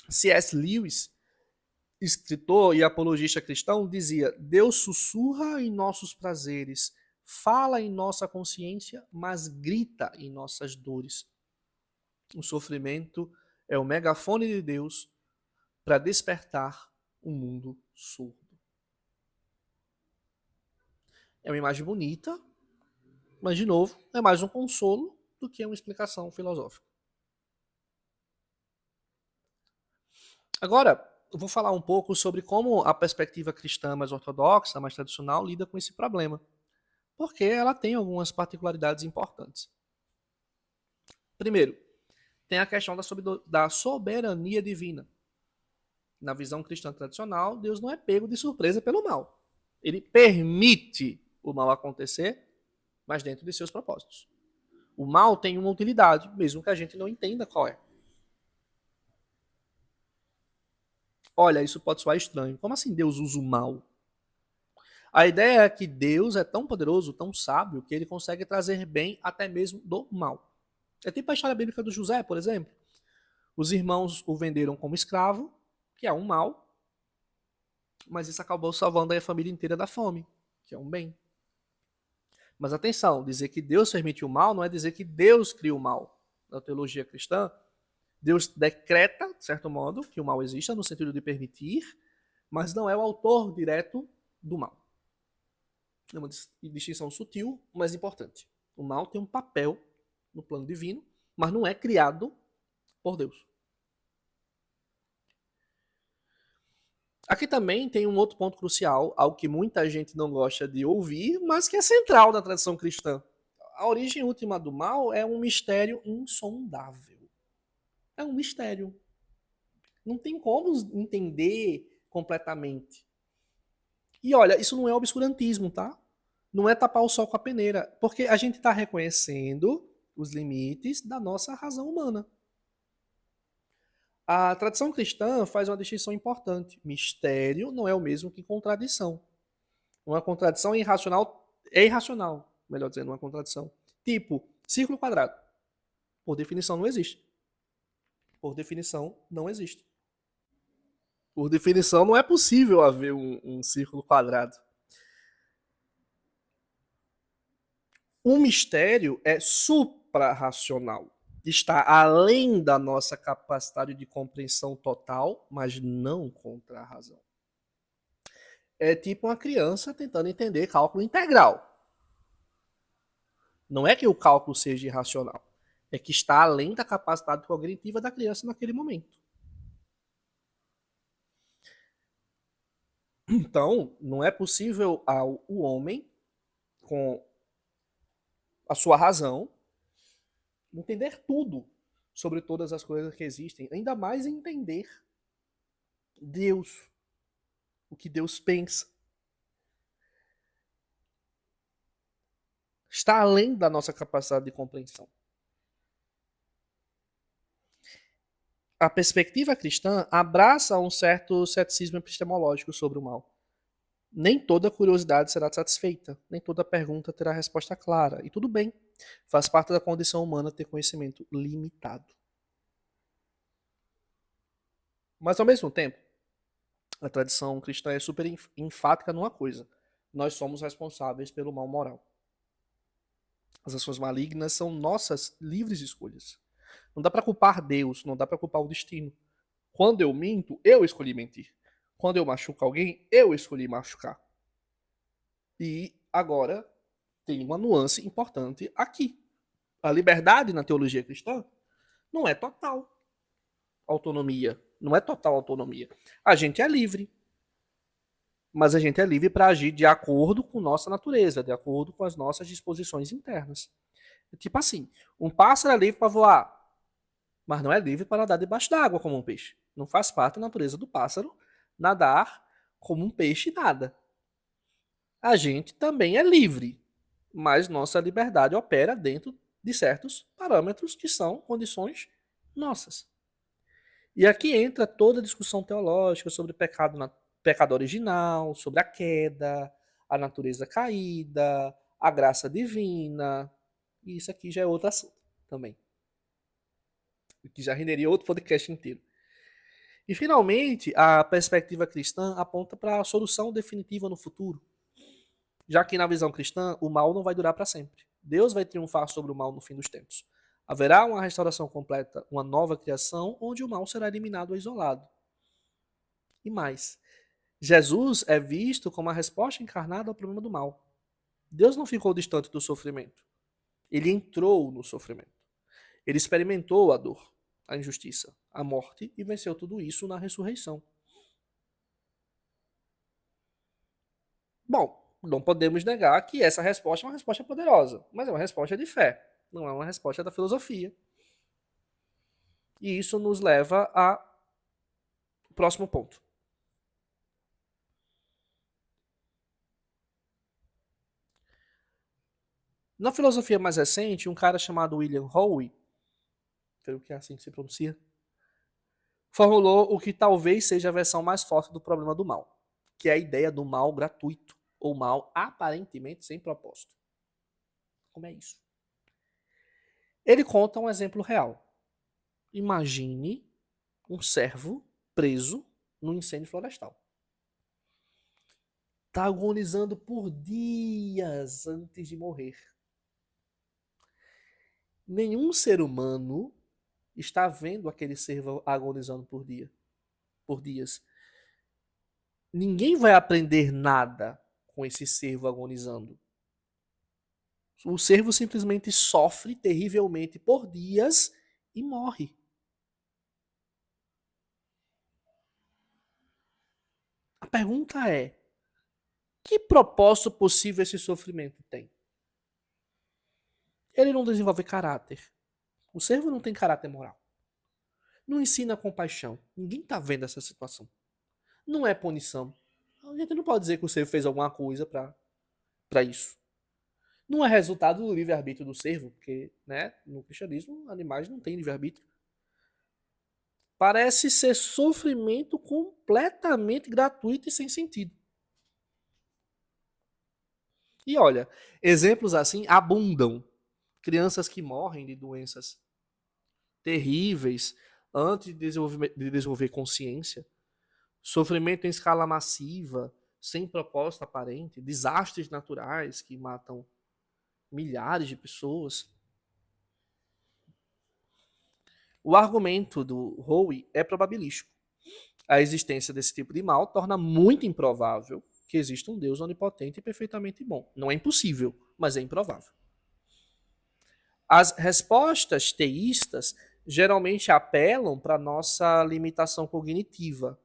C.S. Lewis, escritor e apologista cristão, dizia: Deus sussurra em nossos prazeres, fala em nossa consciência, mas grita em nossas dores. O sofrimento é o megafone de Deus para despertar um mundo surdo. É uma imagem bonita, mas, de novo, é mais um consolo do que uma explicação filosófica. Agora, eu vou falar um pouco sobre como a perspectiva cristã mais ortodoxa, mais tradicional, lida com esse problema. Porque ela tem algumas particularidades importantes. Primeiro, tem a questão da soberania divina. Na visão cristã tradicional, Deus não é pego de surpresa pelo mal. Ele permite o mal acontecer, mas dentro de seus propósitos. O mal tem uma utilidade, mesmo que a gente não entenda qual é. Olha, isso pode soar estranho. Como assim Deus usa o mal? A ideia é que Deus é tão poderoso, tão sábio, que ele consegue trazer bem até mesmo do mal. É tipo a história bíblica do José, por exemplo. Os irmãos o venderam como escravo, que é um mal, mas isso acabou salvando a família inteira da fome, que é um bem. Mas atenção, dizer que Deus permitiu o mal não é dizer que Deus cria o mal. Na teologia cristã, Deus decreta, de certo modo, que o mal exista no sentido de permitir, mas não é o autor direto do mal. É uma distinção sutil, mas importante. O mal tem um papel no plano divino, mas não é criado por Deus. Aqui também tem um outro ponto crucial, algo que muita gente não gosta de ouvir, mas que é central na tradição cristã. A origem última do mal é um mistério insondável. É um mistério. Não tem como entender completamente. E olha, isso não é obscurantismo, tá? Não é tapar o sol com a peneira, porque a gente está reconhecendo os limites da nossa razão humana. A tradição cristã faz uma distinção importante. Mistério não é o mesmo que contradição. Uma contradição é irracional, melhor dizendo, uma contradição. Tipo, círculo quadrado. Por definição, não existe. Por definição, não existe. Por definição, não é possível haver um círculo quadrado. O mistério é suprarracional. Está além da nossa capacidade de compreensão total, mas não contra a razão. É tipo uma criança tentando entender cálculo integral. Não é que o cálculo seja irracional, é que está além da capacidade cognitiva da criança naquele momento. Então, não é possível ao homem, com a sua razão, entender tudo sobre todas as coisas que existem, ainda mais entender Deus, o que Deus pensa. Está além da nossa capacidade de compreensão. A perspectiva cristã abraça um certo ceticismo epistemológico sobre o mal. Nem toda curiosidade será satisfeita, nem toda pergunta terá resposta clara. E tudo bem, faz parte da condição humana ter conhecimento limitado. Mas ao mesmo tempo, a tradição cristã é super enfática numa coisa: nós somos responsáveis pelo mal moral. As ações malignas são nossas livres escolhas. Não dá para culpar Deus, não dá para culpar o destino. Quando eu minto, eu escolhi mentir. Quando eu machuco alguém, eu escolhi machucar. E agora tem uma nuance importante aqui. A liberdade na teologia cristã não é total autonomia. Não é total autonomia. A gente é livre. Mas a gente é livre para agir de acordo com nossa natureza, de acordo com as nossas disposições internas. Tipo assim, um pássaro é livre para voar, mas não é livre para nadar debaixo d'água como um peixe. Não faz parte da natureza do pássaro nadar como um peixe nada. A gente também é livre, mas nossa liberdade opera dentro de certos parâmetros que são condições nossas. E aqui entra toda a discussão teológica sobre pecado original, sobre a queda, a natureza caída, a graça divina. E isso aqui já é outro assunto também. Que já renderia outro podcast inteiro. E, finalmente, a perspectiva cristã aponta para a solução definitiva no futuro. Já que, na visão cristã, o mal não vai durar para sempre. Deus vai triunfar sobre o mal no fim dos tempos. Haverá uma restauração completa, uma nova criação, onde o mal será eliminado ou isolado. E mais, Jesus é visto como a resposta encarnada ao problema do mal. Deus não ficou distante do sofrimento. Ele entrou no sofrimento. Ele experimentou a dor, a injustiça, a morte e venceu tudo isso na ressurreição. Bom, não podemos negar que essa resposta é uma resposta poderosa, mas é uma resposta de fé, não é uma resposta da filosofia. E isso nos leva ao próximo ponto. Na filosofia mais recente, um cara chamado William Howe, creio que é assim que se pronuncia, formulou o que talvez seja a versão mais forte do problema do mal, que é a ideia do mal gratuito, ou mal aparentemente sem propósito. Como é isso? Ele conta um exemplo real. Imagine um cervo preso num incêndio florestal. Está agonizando por dias antes de morrer. Nenhum ser humano está vendo aquele cervo agonizando por dias. Ninguém vai aprender nada com esse cervo agonizando. O cervo simplesmente sofre terrivelmente por dias e morre. A pergunta é: que propósito possível esse sofrimento tem? Ele não desenvolve caráter. O cervo não tem caráter moral. Não ensina compaixão. Ninguém está vendo essa situação. Não é punição. A gente não pode dizer que o cervo fez alguma coisa para isso. Não é resultado do livre-arbítrio do cervo, porque, né, no cristianismo, animais não têm livre-arbítrio. Parece ser sofrimento completamente gratuito e sem sentido. E olha, exemplos assim abundam. Crianças que morrem de doenças terríveis antes de desenvolver consciência, sofrimento em escala massiva, sem propósito aparente, desastres naturais que matam milhares de pessoas. O argumento do Howe é probabilístico. A existência desse tipo de mal torna muito improvável que exista um Deus onipotente e perfeitamente bom. Não é impossível, mas é improvável. As respostas teístas geralmente apelam para a nossa limitação cognitiva.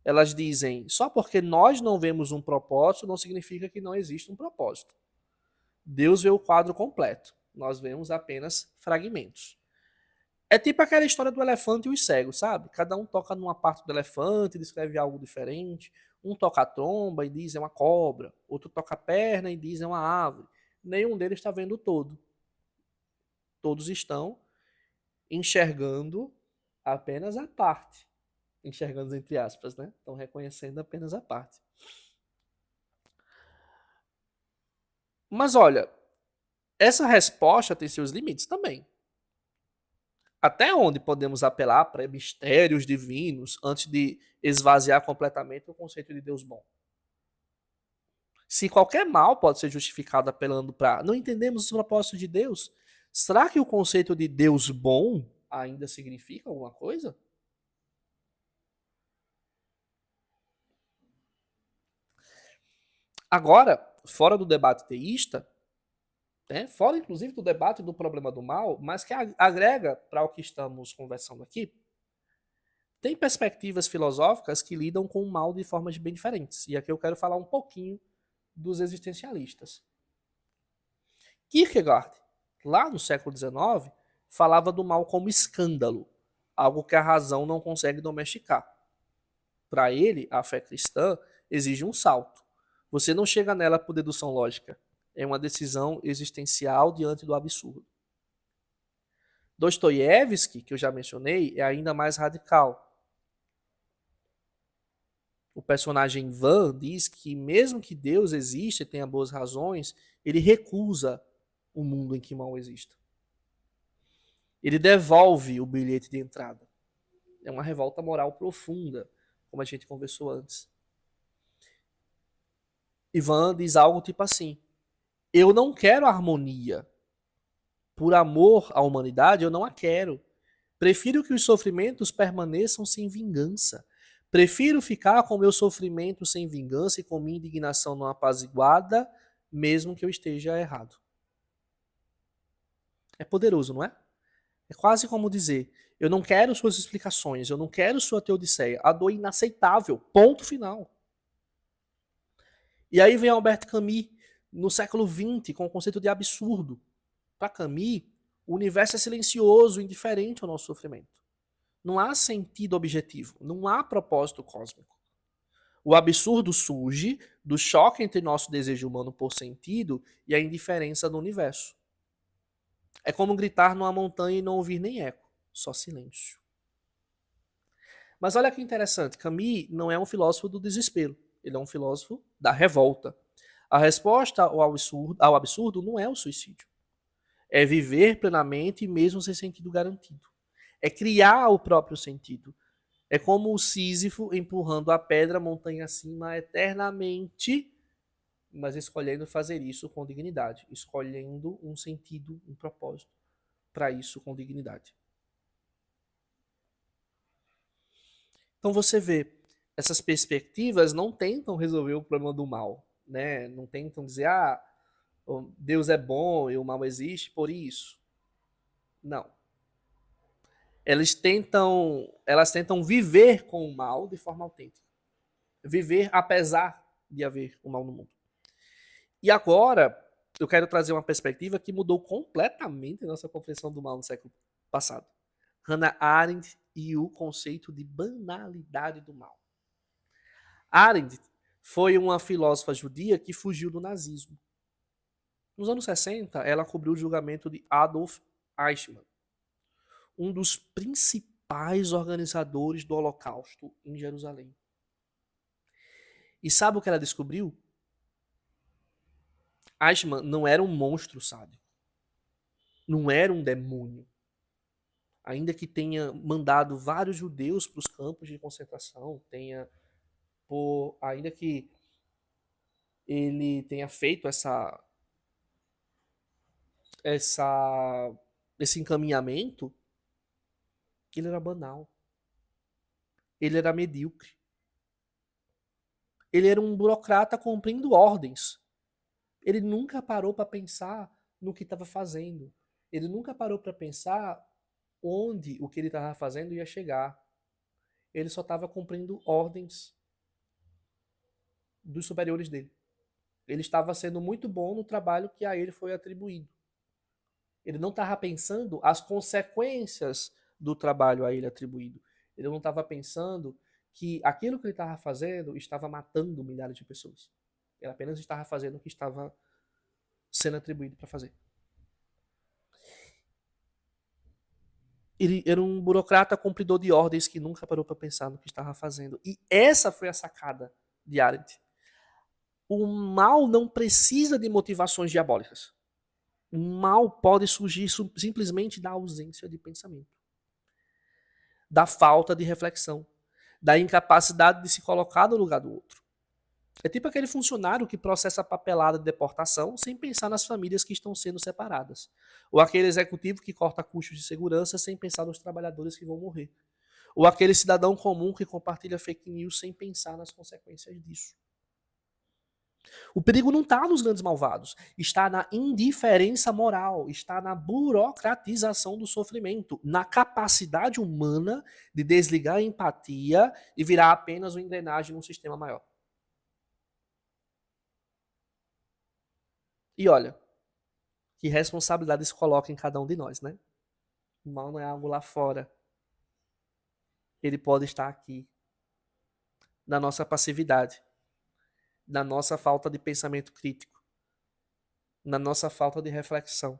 Elas dizem, só porque nós não vemos um propósito, não significa que não existe um propósito. Deus vê o quadro completo, nós vemos apenas fragmentos. É tipo aquela história do elefante e os cegos, sabe? Cada um toca numa parte do elefante, descreve algo diferente. Um toca a tromba e diz é uma cobra. Outro toca a perna e diz é uma árvore. Nenhum deles está vendo o todo. Todos estão enxergando apenas a parte. Enxergando entre aspas, né? Estão reconhecendo apenas a parte. Mas olha, essa resposta tem seus limites também. Até onde podemos apelar para mistérios divinos antes de esvaziar completamente o conceito de Deus bom? Se qualquer mal pode ser justificado apelando para não entendemos os propósitos de Deus, será que o conceito de Deus bom ainda significa alguma coisa? Agora, fora do debate teísta, né, fora inclusive do debate do problema do mal, mas que agrega para o que estamos conversando aqui, tem perspectivas filosóficas que lidam com o mal de formas bem diferentes. E aqui eu quero falar um pouquinho dos existencialistas. Kierkegaard, lá no século XIX, falava do mal como escândalo, algo que a razão não consegue domesticar. Para ele, a fé cristã exige um salto. Você não chega nela por dedução lógica. É uma decisão existencial diante do absurdo. Dostoiévski, que eu já mencionei, é ainda mais radical. O personagem Ivan diz que mesmo que Deus exista e tenha boas razões, ele recusa o mundo em que mal exista. Ele devolve o bilhete de entrada. É uma revolta moral profunda, como a gente conversou antes. Ivan diz algo tipo assim: eu não quero harmonia. Por amor à humanidade, eu não a quero. Prefiro que os sofrimentos permaneçam sem vingança. Prefiro ficar com meu sofrimento sem vingança e com minha indignação não apaziguada, mesmo que eu esteja errado. É poderoso, não é? É quase como dizer, eu não quero suas explicações, eu não quero sua teodiceia. A dor é inaceitável, ponto final. E aí vem Albert Camus, no século XX, com o conceito de absurdo. Para Camus, o universo é silencioso, indiferente ao nosso sofrimento. Não há sentido objetivo, não há propósito cósmico. O absurdo surge do choque entre nosso desejo humano por sentido e a indiferença do universo. É como gritar numa montanha e não ouvir nem eco, só silêncio. Mas olha que interessante, Camus não é um filósofo do desespero, ele é um filósofo da revolta. A resposta ao absurdo não é o suicídio. É viver plenamente mesmo sem sentido garantido. É criar o próprio sentido. É como o Sísifo empurrando a pedra montanha acima eternamente, mas escolhendo fazer isso com dignidade, escolhendo um sentido, um propósito para isso com dignidade. Então você vê, essas perspectivas não tentam resolver o problema do mal, né? Não tentam dizer, Deus é bom e o mal existe por isso. Não. Elas tentam viver com o mal de forma autêntica. Viver apesar de haver o mal no mundo. E agora, eu quero trazer uma perspectiva que mudou completamente a nossa compreensão do mal no século passado. Hannah Arendt e o conceito de banalidade do mal. Arendt foi uma filósofa judia que fugiu do nazismo. Nos anos 60, ela cobriu o julgamento de Adolf Eichmann, um dos principais organizadores do Holocausto em Jerusalém. E sabe o que ela descobriu? Eichmann não era um monstro sádico. Não era um demônio. Ainda que tenha mandado vários judeus para os campos de concentração, ainda que ele tenha feito esse encaminhamento, ele era banal. Ele era medíocre. Ele era um burocrata cumprindo ordens. Ele nunca parou para pensar no que estava fazendo. Ele nunca parou para pensar onde o que ele estava fazendo ia chegar. Ele só estava cumprindo ordens dos superiores dele. Ele estava sendo muito bom no trabalho que a ele foi atribuído. Ele não estava pensando as consequências do trabalho a ele atribuído. Ele não estava pensando que aquilo que ele estava fazendo estava matando milhares de pessoas. Ele apenas estava fazendo o que estava sendo atribuído para fazer. Ele era um burocrata cumpridor de ordens que nunca parou para pensar no que estava fazendo. E essa foi a sacada de Arendt. O mal não precisa de motivações diabólicas. O mal pode surgir simplesmente da ausência de pensamento, da falta de reflexão, da incapacidade de se colocar no lugar do outro. É tipo aquele funcionário que processa a papelada de deportação sem pensar nas famílias que estão sendo separadas. Ou aquele executivo que corta custos de segurança sem pensar nos trabalhadores que vão morrer. Ou aquele cidadão comum que compartilha fake news sem pensar nas consequências disso. O perigo não está nos grandes malvados, está na indiferença moral, está na burocratização do sofrimento, na capacidade humana de desligar a empatia e virar apenas uma engrenagem num sistema maior. E olha, que responsabilidade isso coloca em cada um de nós, né? O mal não é algo lá fora. Ele pode estar aqui, na nossa passividade, na nossa falta de pensamento crítico, na nossa falta de reflexão,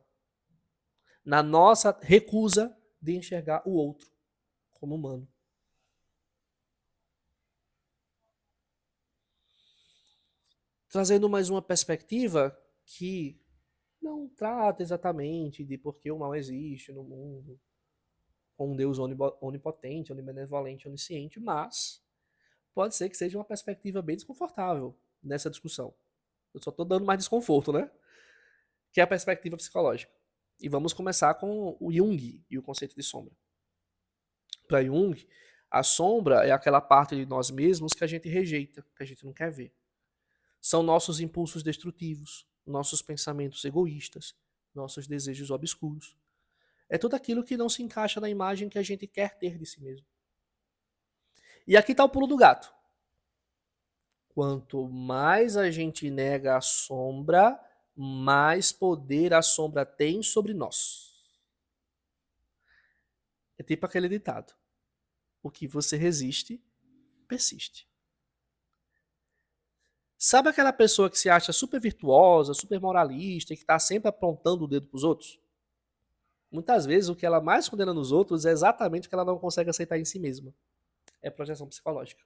na nossa recusa de enxergar o outro como humano. Trazendo mais uma perspectiva que não trata exatamente de por que o mal existe no mundo, com um Deus onipotente, onibenevolente, onisciente, mas pode ser que seja uma perspectiva bem desconfortável nessa discussão. Eu só estou dando mais desconforto, né? Que é a perspectiva psicológica. E vamos começar com o Jung e o conceito de sombra. Para Jung, a sombra é aquela parte de nós mesmos que a gente rejeita, que a gente não quer ver. São nossos impulsos destrutivos, nossos pensamentos egoístas, nossos desejos obscuros. É tudo aquilo que não se encaixa na imagem que a gente quer ter de si mesmo. E aqui está o pulo do gato. Quanto mais a gente nega a sombra, mais poder a sombra tem sobre nós. É tipo aquele ditado: o que você resiste, persiste. Sabe aquela pessoa que se acha super virtuosa, super moralista e que está sempre apontando o dedo para os outros? Muitas vezes o que ela mais condena nos outros é exatamente o que ela não consegue aceitar em si mesma. É projeção psicológica.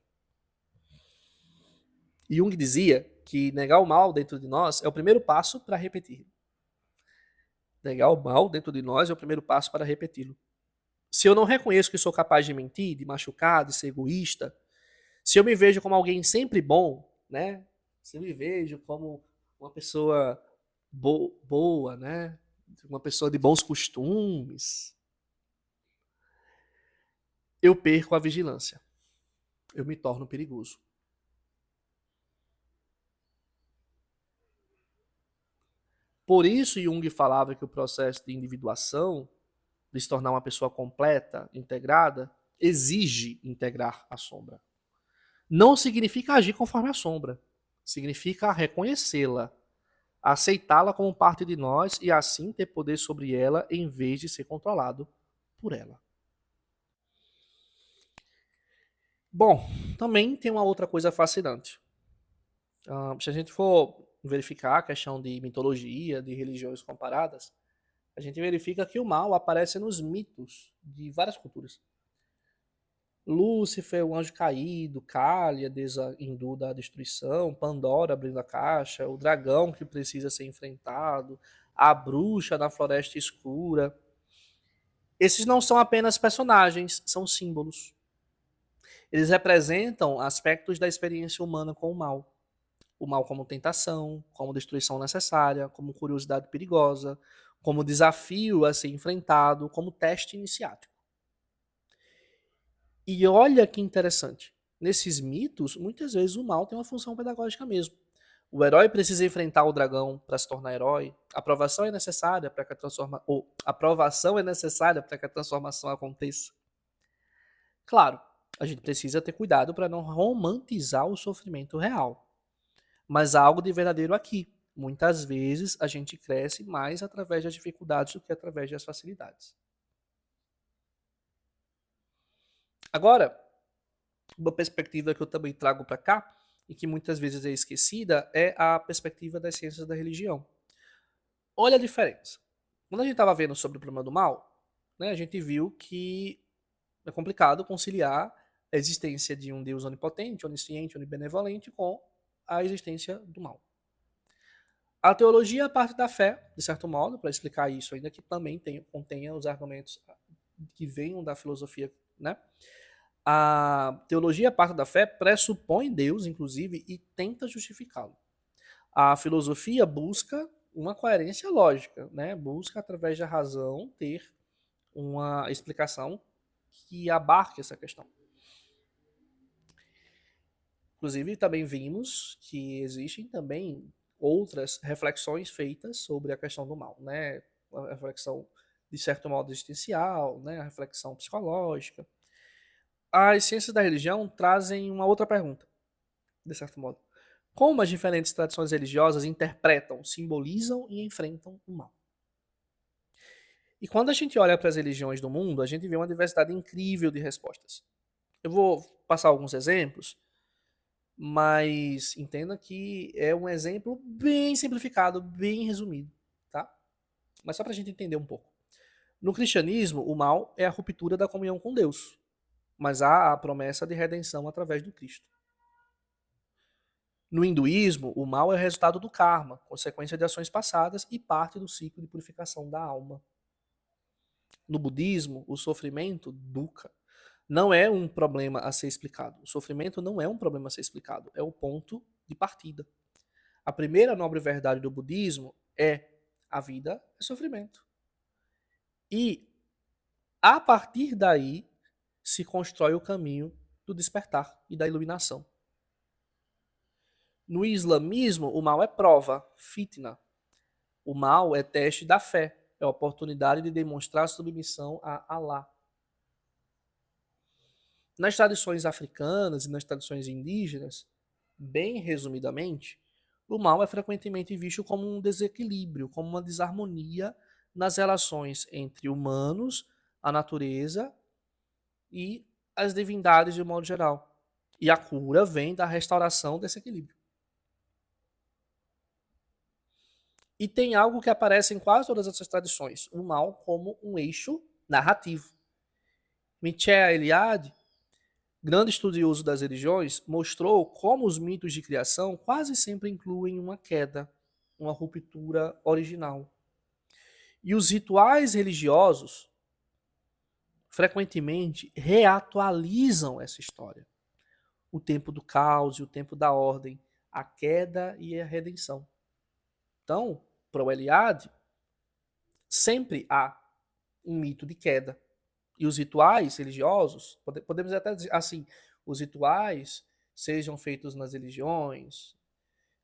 Jung dizia que negar o mal dentro de nós é o primeiro passo para repetir. Negar o mal dentro de nós é o primeiro passo para repeti-lo. Se eu não reconheço que sou capaz de mentir, de machucar, de ser egoísta, se eu me vejo como alguém sempre bom, né? Se eu me vejo como uma pessoa boa, né? Uma pessoa de bons costumes, eu perco a vigilância. Eu me torno perigoso. Por isso, Jung falava que o processo de individuação, de se tornar uma pessoa completa, integrada, exige integrar a sombra. Não significa agir conforme a sombra. Significa reconhecê-la, aceitá-la como parte de nós e assim ter poder sobre ela em vez de ser controlado por ela. Bom, também tem uma outra coisa fascinante. Se a gente for verificar a questão de mitologia, de religiões comparadas, a gente verifica que o mal aparece nos mitos de várias culturas. Lúcifer, o anjo caído, Cália, deusa hindu da destruição, Pandora abrindo a caixa, o dragão que precisa ser enfrentado, a bruxa na floresta escura. Esses não são apenas personagens, são símbolos. Eles representam aspectos da experiência humana com o mal. O mal como tentação, como destruição necessária, como curiosidade perigosa, como desafio a ser enfrentado, como teste iniciático. E olha que interessante. Nesses mitos, muitas vezes o mal tem uma função pedagógica mesmo. O herói precisa enfrentar o dragão para se tornar herói. A aprovação é necessária para que a transformação aconteça. Claro, a gente precisa ter cuidado para não romantizar o sofrimento real. Mas há algo de verdadeiro aqui. Muitas vezes a gente cresce mais através das dificuldades do que através das facilidades. Agora, uma perspectiva que eu também trago para cá, e que muitas vezes é esquecida, é a perspectiva das ciências da religião. Olha a diferença. Quando a gente estava vendo sobre o problema do mal, né, a gente viu que é complicado conciliar a existência de um Deus onipotente, onisciente, onibenevolente com a existência do mal. A teologia parte da fé, de certo modo, para explicar isso, ainda que também contenha os argumentos que venham da filosofia, né? A teologia parte da fé pressupõe Deus, inclusive, e tenta justificá-lo. A filosofia busca uma coerência lógica, né? Busca, através da razão, ter uma explicação que abarque essa questão. Inclusive, também vimos que existem também outras reflexões feitas sobre a questão do mal, né? A reflexão, de certo modo, existencial, né? A reflexão psicológica. As ciências da religião trazem uma outra pergunta, de certo modo. Como as diferentes tradições religiosas interpretam, simbolizam e enfrentam o mal? E quando a gente olha para as religiões do mundo, a gente vê uma diversidade incrível de respostas. Eu vou passar alguns exemplos, mas entenda que é um exemplo bem simplificado, bem resumido, tá? Mas só para a gente entender um pouco. No cristianismo, o mal é a ruptura da comunhão com Deus, mas há a promessa de redenção através do Cristo. No hinduísmo, o mal é o resultado do karma, consequência de ações passadas e parte do ciclo de purificação da alma. No budismo, o sofrimento, dukkha, não é um problema a ser explicado. O sofrimento não é um problema a ser explicado, é o ponto de partida. A primeira nobre verdade do budismo é: a vida é sofrimento. E, a partir daí, se constrói o caminho do despertar e da iluminação. No islamismo, o mal é prova, fitna. O mal é teste da fé, é a oportunidade de demonstrar submissão a Allah. Nas tradições africanas e nas tradições indígenas, bem resumidamente, o mal é frequentemente visto como um desequilíbrio, como uma desarmonia nas relações entre humanos, a natureza e as divindades de um modo geral. E a cura vem da restauração desse equilíbrio. E tem algo que aparece em quase todas essas tradições, o mal como um eixo narrativo. Mircea Eliade, grande estudioso das religiões, mostrou como os mitos de criação quase sempre incluem uma queda, uma ruptura original. E os rituais religiosos frequentemente reatualizam essa história. O tempo do caos e o tempo da ordem, a queda e a redenção. Então, para o Eliade, sempre há um mito de queda. E os rituais religiosos, podemos até dizer assim, os rituais, sejam feitos nas religiões,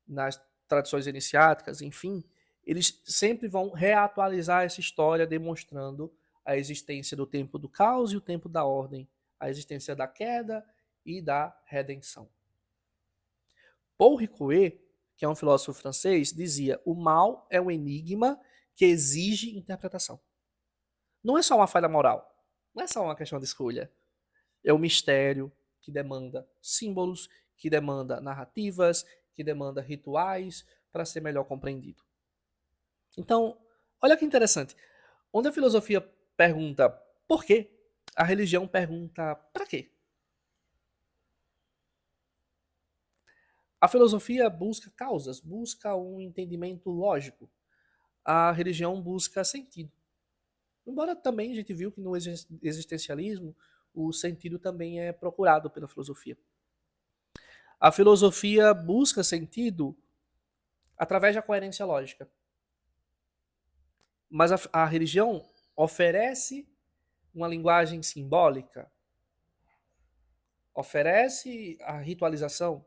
nas tradições iniciáticas, enfim, eles sempre vão reatualizar essa história, demonstrando a existência do tempo do caos e o tempo da ordem, a existência da queda e da redenção. Paul Ricoeur, que é um filósofo francês, dizia: o mal é um enigma que exige interpretação. Não é só uma falha moral, não é só uma questão de escolha. É um mistério que demanda símbolos, que demanda narrativas, que demanda rituais para ser melhor compreendido. Então, olha que interessante. Onde a filosofia pergunta por quê, a religião pergunta para quê. A filosofia busca causas, busca um entendimento lógico. A religião busca sentido. Embora também a gente viu que no existencialismo o sentido também é procurado pela filosofia. A filosofia busca sentido através da coerência lógica. Mas a religião oferece uma linguagem simbólica, oferece a ritualização,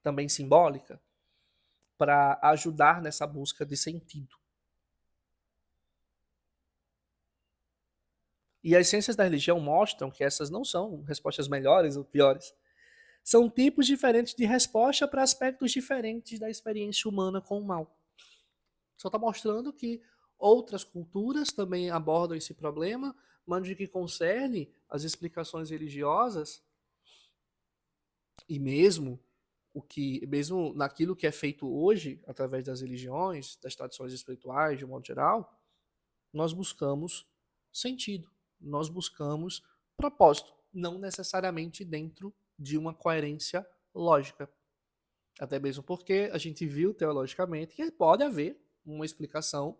também simbólica, para ajudar nessa busca de sentido. E as ciências da religião mostram que essas não são respostas melhores ou piores. São tipos diferentes de resposta para aspectos diferentes da experiência humana com o mal. Só está mostrando que outras culturas também abordam esse problema, mas de que concerne as explicações religiosas e mesmo naquilo que é feito hoje através das religiões, das tradições espirituais de um modo geral, nós buscamos sentido, nós buscamos propósito, não necessariamente dentro de uma coerência lógica. Até mesmo porque a gente viu teologicamente que pode haver uma explicação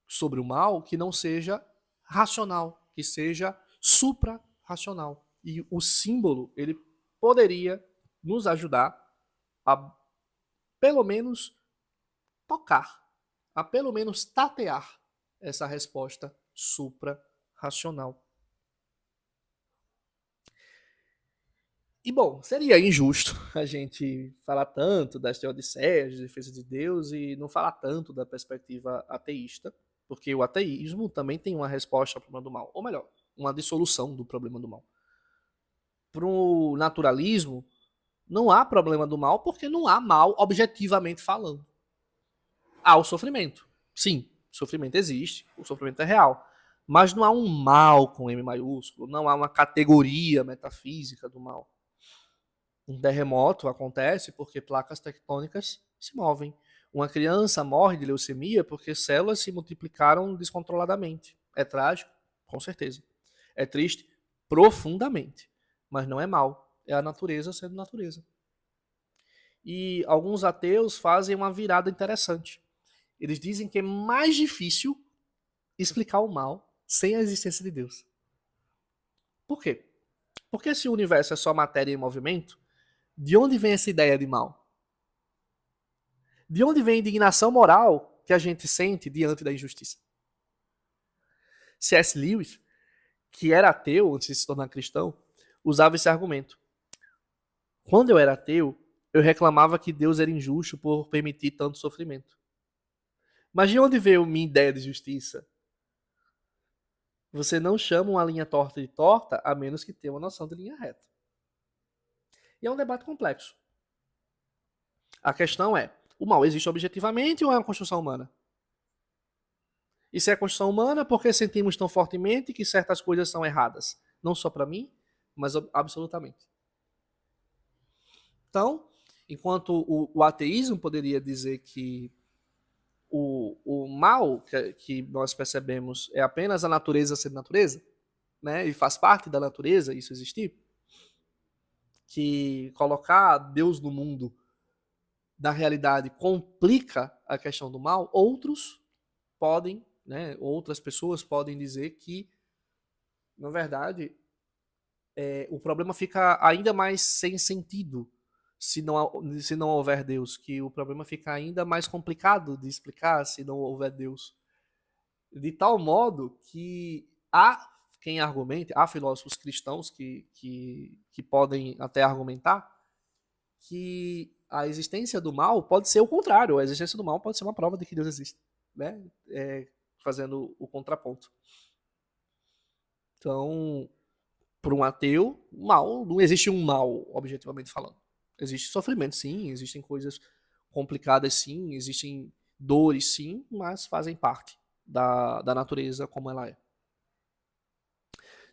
sobre o mal que não seja racional, que seja supra-racional. E o símbolo, ele poderia nos ajudar a, pelo menos, tocar, a pelo menos tatear essa resposta supra-racional. E, bom, seria injusto a gente falar tanto das teodiceias, de defesa de Deus, e não falar tanto da perspectiva ateísta, porque o ateísmo também tem uma resposta ao problema do mal, ou melhor, uma dissolução do problema do mal. Para o naturalismo, não há problema do mal porque não há mal objetivamente falando. Há o sofrimento. Sim, o sofrimento existe, o sofrimento é real. Mas não há um mal com M maiúsculo, não há uma categoria metafísica do mal. Um terremoto acontece porque placas tectônicas se movem. Uma criança morre de leucemia porque células se multiplicaram descontroladamente. É trágico? Com certeza. É triste? Profundamente. Mas não é mal. É a natureza sendo natureza. E alguns ateus fazem uma virada interessante. Eles dizem que é mais difícil explicar o mal sem a existência de Deus. Por quê? Porque se o universo é só matéria em movimento, de onde vem essa ideia de mal? De onde vem a indignação moral que a gente sente diante da injustiça? C.S. Lewis, que era ateu antes de se tornar cristão, usava esse argumento. Quando eu era ateu, eu reclamava que Deus era injusto por permitir tanto sofrimento. Mas de onde veio minha ideia de justiça? Você não chama uma linha torta de torta a menos que tenha uma noção de linha reta. E é um debate complexo. A questão é, o mal existe objetivamente ou é uma construção humana? E se é construção humana, por que sentimos tão fortemente que certas coisas são erradas? Não só para mim, mas absolutamente. Então, enquanto o ateísmo poderia dizer que o mal que nós percebemos é apenas a natureza sendo natureza, né, e faz parte da natureza isso existir, que colocar Deus no mundo na realidade, complica a questão do mal, outros podem, né, outras pessoas podem dizer que, na verdade, o problema fica ainda mais sem sentido se não houver Deus, que o problema fica ainda mais complicado de explicar se não houver Deus. De tal modo que há quem argumente, há filósofos cristãos que podem até argumentar que a existência do mal pode ser o contrário, a existência do mal pode ser uma prova de que Deus existe, né? Fazendo o contraponto. Então, para um ateu, mal, não existe um mal, objetivamente falando. Existe sofrimento, sim, existem coisas complicadas, sim, existem dores, sim, mas fazem parte da natureza como ela é.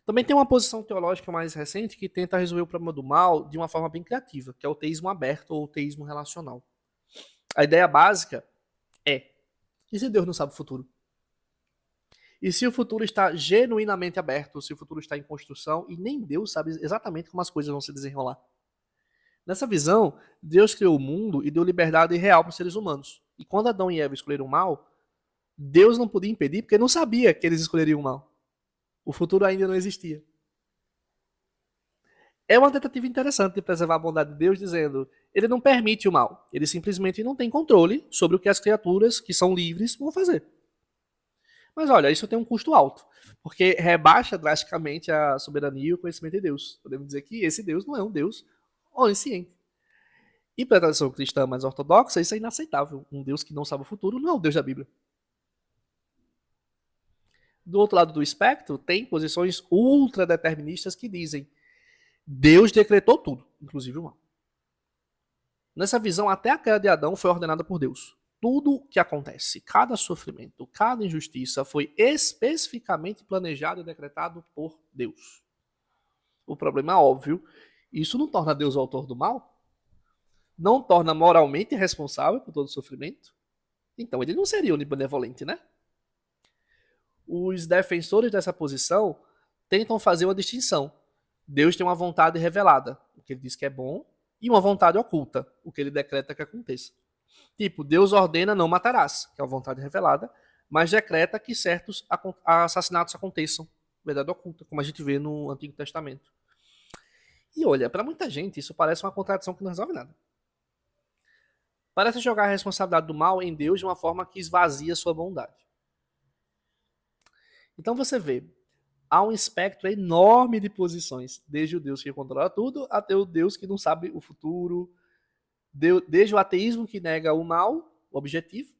Também tem uma posição teológica mais recente que tenta resolver o problema do mal de uma forma bem criativa, que é o teísmo aberto ou o teísmo relacional. A ideia básica é: e se Deus não sabe o futuro? E se o futuro está genuinamente aberto, se o futuro está em construção e nem Deus sabe exatamente como as coisas vão se desenrolar? Nessa visão, Deus criou o mundo e deu liberdade real para os seres humanos. E quando Adão e Eva escolheram o mal, Deus não podia impedir porque não sabia que eles escolheriam o mal. O futuro ainda não existia. É uma tentativa interessante de preservar a bondade de Deus, dizendo: ele não permite o mal, ele simplesmente não tem controle sobre o que as criaturas que são livres vão fazer. Mas olha, isso tem um custo alto, porque rebaixa drasticamente a soberania e o conhecimento de Deus. Podemos dizer que esse Deus não é um Deus onisciente. E para a tradição cristã mais ortodoxa, isso é inaceitável. Um Deus que não sabe o futuro não é o Deus da Bíblia. Do outro lado do espectro, tem posições ultradeterministas que dizem: Deus decretou tudo, inclusive o mal. Nessa visão, até a queda de Adão foi ordenada por Deus. Tudo que acontece, cada sofrimento, cada injustiça foi especificamente planejado e decretado por Deus. O problema é óbvio, isso não torna Deus o autor do mal? Não torna moralmente responsável por todo sofrimento? Então ele não seria onibenevolente, né? Os defensores dessa posição tentam fazer uma distinção. Deus tem uma vontade revelada, o que ele diz que é bom, e uma vontade oculta, o que ele decreta que aconteça. Tipo, Deus ordena não matarás, que é a vontade revelada, mas decreta que certos assassinatos aconteçam, verdade oculta, como a gente vê no Antigo Testamento. E olha, para muita gente isso parece uma contradição que não resolve nada. Parece jogar a responsabilidade do mal em Deus de uma forma que esvazia sua bondade. Então você vê, há um espectro enorme de posições, desde o Deus que controla tudo até o Deus que não sabe o futuro, desde o ateísmo que nega o mal, o objetivo,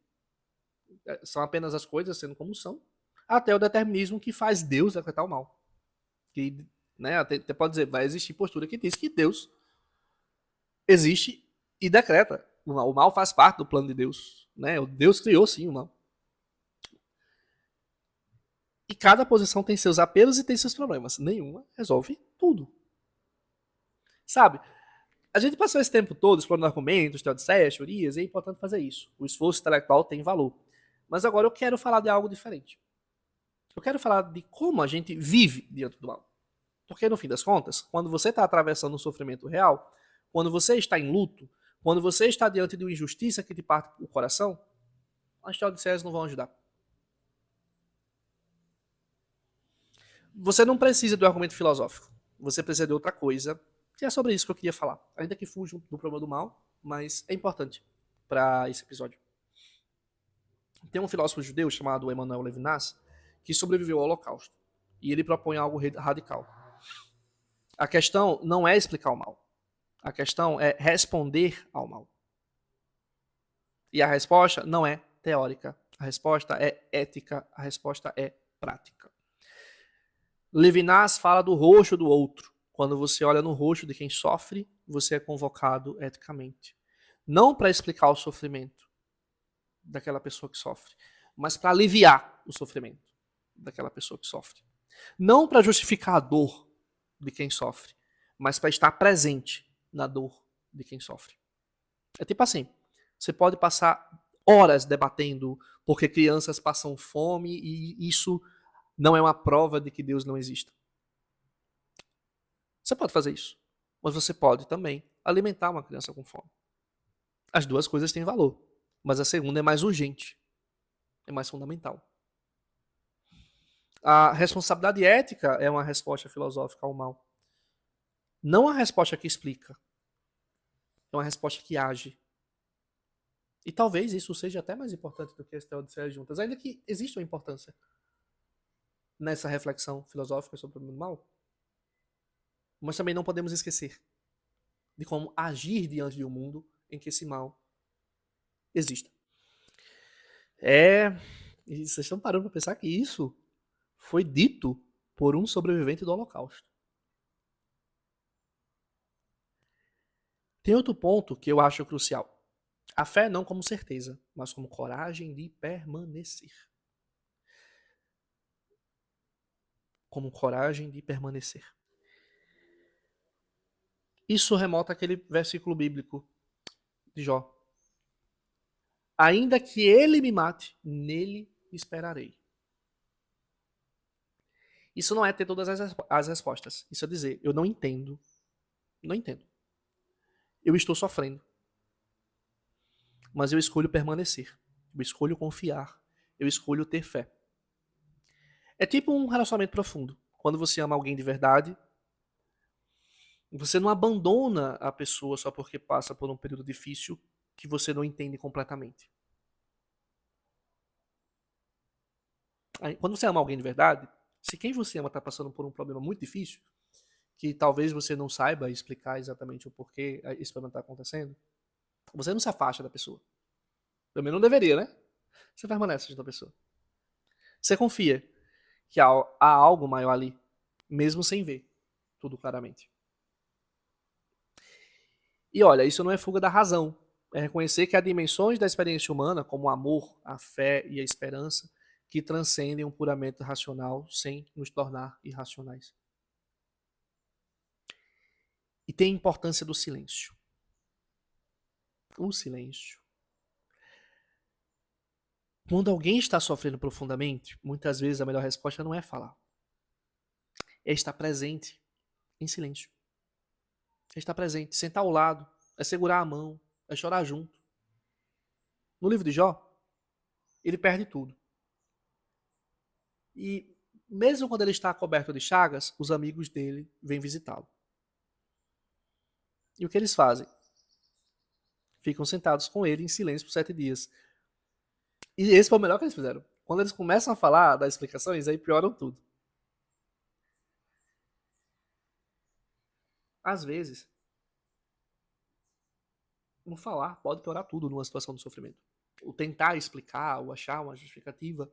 são apenas as coisas sendo como são, até o determinismo que faz Deus decretar o mal. Que, né, até pode dizer, vai existir postura que diz que Deus existe e decreta. O mal faz parte do plano de Deus. Né? Deus criou sim o mal. E cada posição tem seus apelos e tem seus problemas. Nenhuma resolve tudo. Sabe? A gente passou esse tempo todo explorando argumentos, teorias, e é importante fazer isso. O esforço intelectual tem valor. Mas agora eu quero falar de algo diferente. Eu quero falar de como a gente vive diante do mal. Porque no fim das contas, quando você está atravessando um sofrimento real, quando você está em luto, quando você está diante de uma injustiça que te parte o coração, as teodiceas não vão ajudar. Você não precisa do argumento filosófico. Você precisa de outra coisa. E é sobre isso que eu queria falar. Ainda que fuja do problema do mal, mas é importante para esse episódio. Tem um filósofo judeu chamado Emmanuel Levinas que sobreviveu ao Holocausto. E ele propõe algo radical. A questão não é explicar o mal. A questão é responder ao mal. E a resposta não é teórica. A resposta é ética. A resposta é prática. Levinas fala do rosto do outro. Quando você olha no rosto de quem sofre, você é convocado eticamente. Não para explicar o sofrimento daquela pessoa que sofre, mas para aliviar o sofrimento daquela pessoa que sofre. Não para justificar a dor de quem sofre, mas para estar presente na dor de quem sofre. É tipo assim, você pode passar horas debatendo porque crianças passam fome e isso não é uma prova de que Deus não existe. Você pode fazer isso, mas você pode também alimentar uma criança com fome. As duas coisas têm valor, mas a segunda é mais urgente, é mais fundamental. A responsabilidade ética é uma resposta filosófica ao mal. Não a resposta que explica, é uma resposta que age. E talvez isso seja até mais importante do que as teodiceas juntas, ainda que exista uma importância nessa reflexão filosófica sobre o mundo mal. Mas também não podemos esquecer de como agir diante de um mundo em que esse mal exista. E vocês estão parando para pensar que isso foi dito por um sobrevivente do Holocausto. Tem outro ponto que eu acho crucial. A fé não como certeza, mas como coragem de permanecer. Como coragem de permanecer. Isso remota àquele versículo bíblico de Jó. Ainda que ele me mate, nele esperarei. Isso não é ter todas as respostas. Isso é dizer, eu não entendo. Não entendo. Eu estou sofrendo. Mas eu escolho permanecer. Eu escolho confiar. Eu escolho ter fé. É tipo um relacionamento profundo. Quando você ama alguém de verdade, você não abandona a pessoa só porque passa por um período difícil que você não entende completamente. Quando você ama alguém de verdade, se quem você ama está passando por um problema muito difícil, que talvez você não saiba explicar exatamente o porquê esse problema está acontecendo, você não se afasta da pessoa. Também não deveria, né? Você permanece junto da pessoa. Você confia que há algo maior ali, mesmo sem ver tudo claramente. E olha, isso não é fuga da razão. É reconhecer que há dimensões da experiência humana, como o amor, a fé e a esperança, que transcendem um puramento racional sem nos tornar irracionais. E tem a importância do silêncio. O silêncio. Quando alguém está sofrendo profundamente, muitas vezes a melhor resposta não é falar. É estar presente em silêncio. É estar presente, sentar ao lado, é segurar a mão, é chorar junto. No livro de Jó, ele perde tudo. E mesmo quando ele está coberto de chagas, os amigos dele vêm visitá-lo. E o que eles fazem? Ficam sentados com ele em silêncio por 7 dias. E esse foi o melhor que eles fizeram. Quando eles começam a falar, dar explicações, aí pioram tudo. Às vezes, o falar pode piorar tudo numa situação de sofrimento. O tentar explicar, ou achar uma justificativa,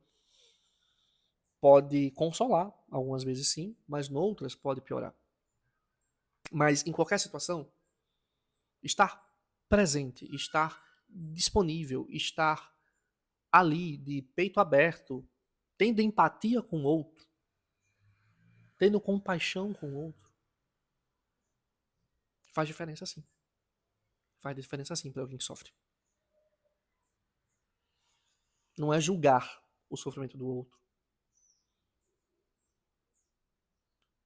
pode consolar, algumas vezes sim, mas noutras pode piorar. Mas em qualquer situação, estar presente, estar disponível, estar ali de peito aberto, tendo empatia com o outro, tendo compaixão com o outro, faz diferença sim. Faz diferença sim para alguém que sofre. Não é julgar o sofrimento do outro.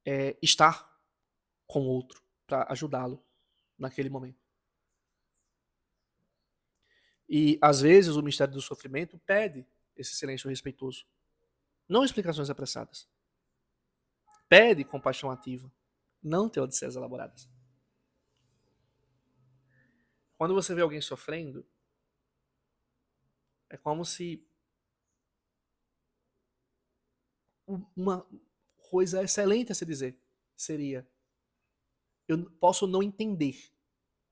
É estar com o outro para ajudá-lo naquele momento. E às vezes o mistério do sofrimento pede esse silêncio respeitoso. Não explicações apressadas. Pede compaixão ativa. Não teodiceias elaboradas. Quando você vê alguém sofrendo, é como se uma coisa excelente a se dizer seria: eu posso não entender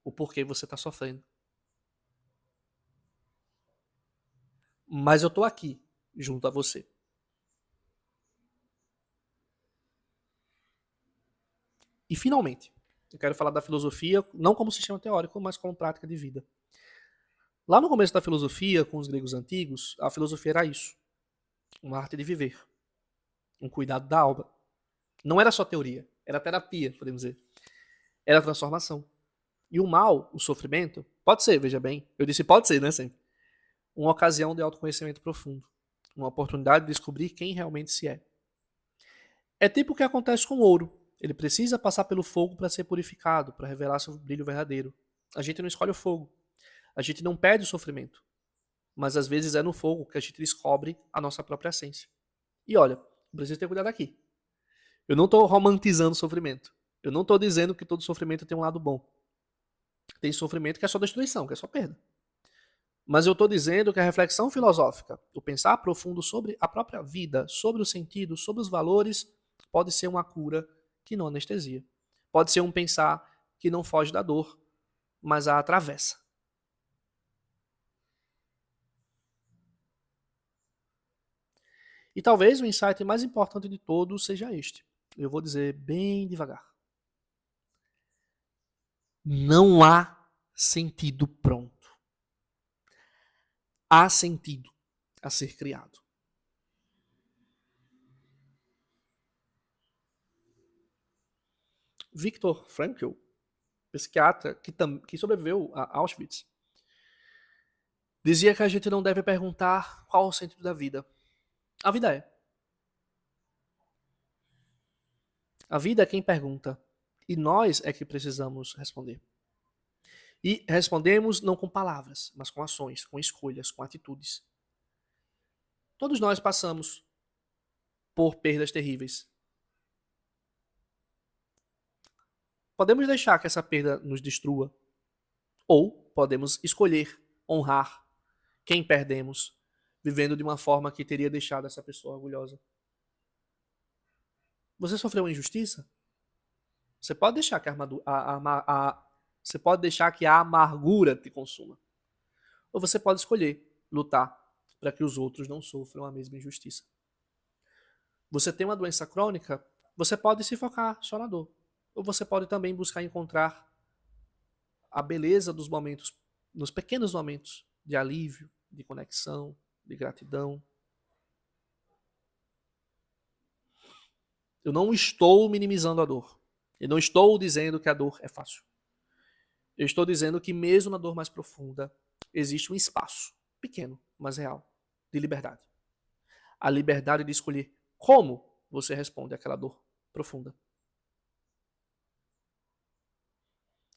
o porquê você está sofrendo, mas eu estou aqui junto a você. E finalmente, eu quero falar da filosofia não como sistema teórico, mas como prática de vida. Lá no começo da filosofia, com os gregos antigos, a filosofia era isso: uma arte de viver, um cuidado da alma. Não era só teoria, era terapia, podemos dizer. Era transformação. E o mal, o sofrimento, pode ser, veja bem, eu disse pode ser, né, sempre, uma ocasião de autoconhecimento profundo, uma oportunidade de descobrir quem realmente se é. É tipo o que acontece com o ouro. Ele precisa passar pelo fogo para ser purificado, para revelar seu brilho verdadeiro. A gente não escolhe o fogo. A gente não perde o sofrimento, mas às vezes é no fogo que a gente descobre a nossa própria essência. E olha, preciso ter cuidado aqui. Eu não estou romantizando o sofrimento. Eu não estou dizendo que todo sofrimento tem um lado bom. Tem sofrimento que é só destruição, que é só perda. Mas eu estou dizendo que a reflexão filosófica, o pensar profundo sobre a própria vida, sobre o sentido, sobre os valores, pode ser uma cura que não anestesia. Pode ser um pensar que não foge da dor, mas a atravessa. E talvez o insight mais importante de todos seja este. Eu vou dizer bem devagar. Não há sentido pronto. Há sentido a ser criado. Viktor Frankl, psiquiatra que sobreviveu a Auschwitz, dizia que a gente não deve perguntar qual o sentido da vida. A vida é. A vida é quem pergunta. E nós é que precisamos responder. E respondemos não com palavras, mas com ações, com escolhas, com atitudes. Todos nós passamos por perdas terríveis. Podemos deixar que essa perda nos destrua, ou podemos escolher honrar quem perdemos, vivendo de uma forma que teria deixado essa pessoa orgulhosa. Você sofreu uma injustiça? Você pode deixar que você pode deixar que a amargura te consuma. Ou você pode escolher lutar para que os outros não sofram a mesma injustiça. Você tem uma doença crônica, você pode se focar só na dor. Ou você pode também buscar encontrar a beleza dos momentos, nos pequenos momentos de alívio, de conexão, de gratidão. Eu não estou minimizando a dor. Eu não estou dizendo que a dor é fácil. Eu estou dizendo que mesmo na dor mais profunda, existe um espaço, pequeno, mas real, de liberdade. A liberdade de escolher como você responde àquela dor profunda.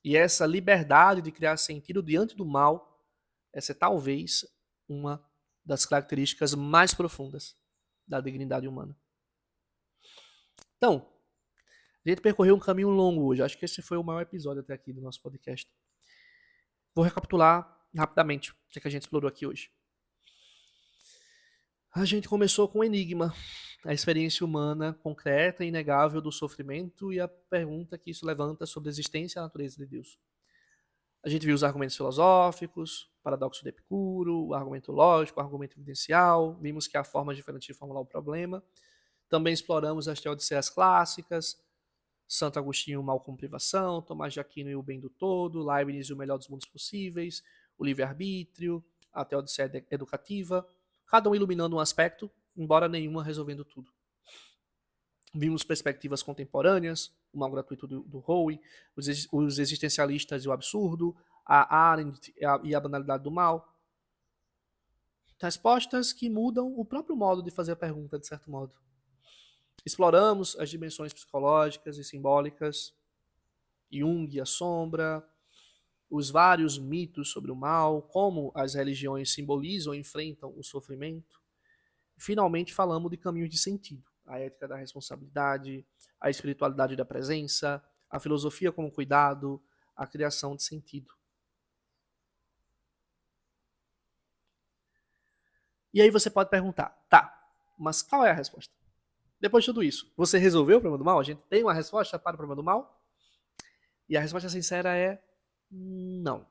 E essa liberdade de criar sentido diante do mal, essa é talvez uma das características mais profundas da dignidade humana. Então, a gente percorreu um caminho longo hoje. Acho que esse foi o maior episódio até aqui do nosso podcast. Vou recapitular rapidamente o que a gente explorou aqui hoje. A gente começou com o enigma, a experiência humana concreta e inegável do sofrimento e a pergunta que isso levanta sobre a existência e a natureza de Deus. A gente viu os argumentos filosóficos, o paradoxo de Epicuro, o argumento lógico, o argumento evidencial, vimos que há formas diferentes de formular o problema. Também exploramos as teodiceias clássicas, Santo Agostinho, o mal como privação, Tomás de Aquino e o bem do todo, Leibniz e o melhor dos mundos possíveis, o livre-arbítrio, a teodiceia educativa, cada um iluminando um aspecto, embora nenhuma resolvendo tudo. Vimos perspectivas contemporâneas, o mal gratuito do Howe, os existencialistas e o absurdo, a Arendt e a banalidade do mal. Respostas que mudam o próprio modo de fazer a pergunta, de certo modo. Exploramos as dimensões psicológicas e simbólicas, Jung e a sombra, os vários mitos sobre o mal, como as religiões simbolizam e enfrentam o sofrimento. Finalmente falamos de caminhos de sentido, a ética da responsabilidade, a espiritualidade da presença, a filosofia como cuidado, a criação de sentido. E aí você pode perguntar, tá, mas qual é a resposta? Depois de tudo isso, você resolveu o problema do mal? A gente tem uma resposta para o problema do mal? E a resposta sincera é não.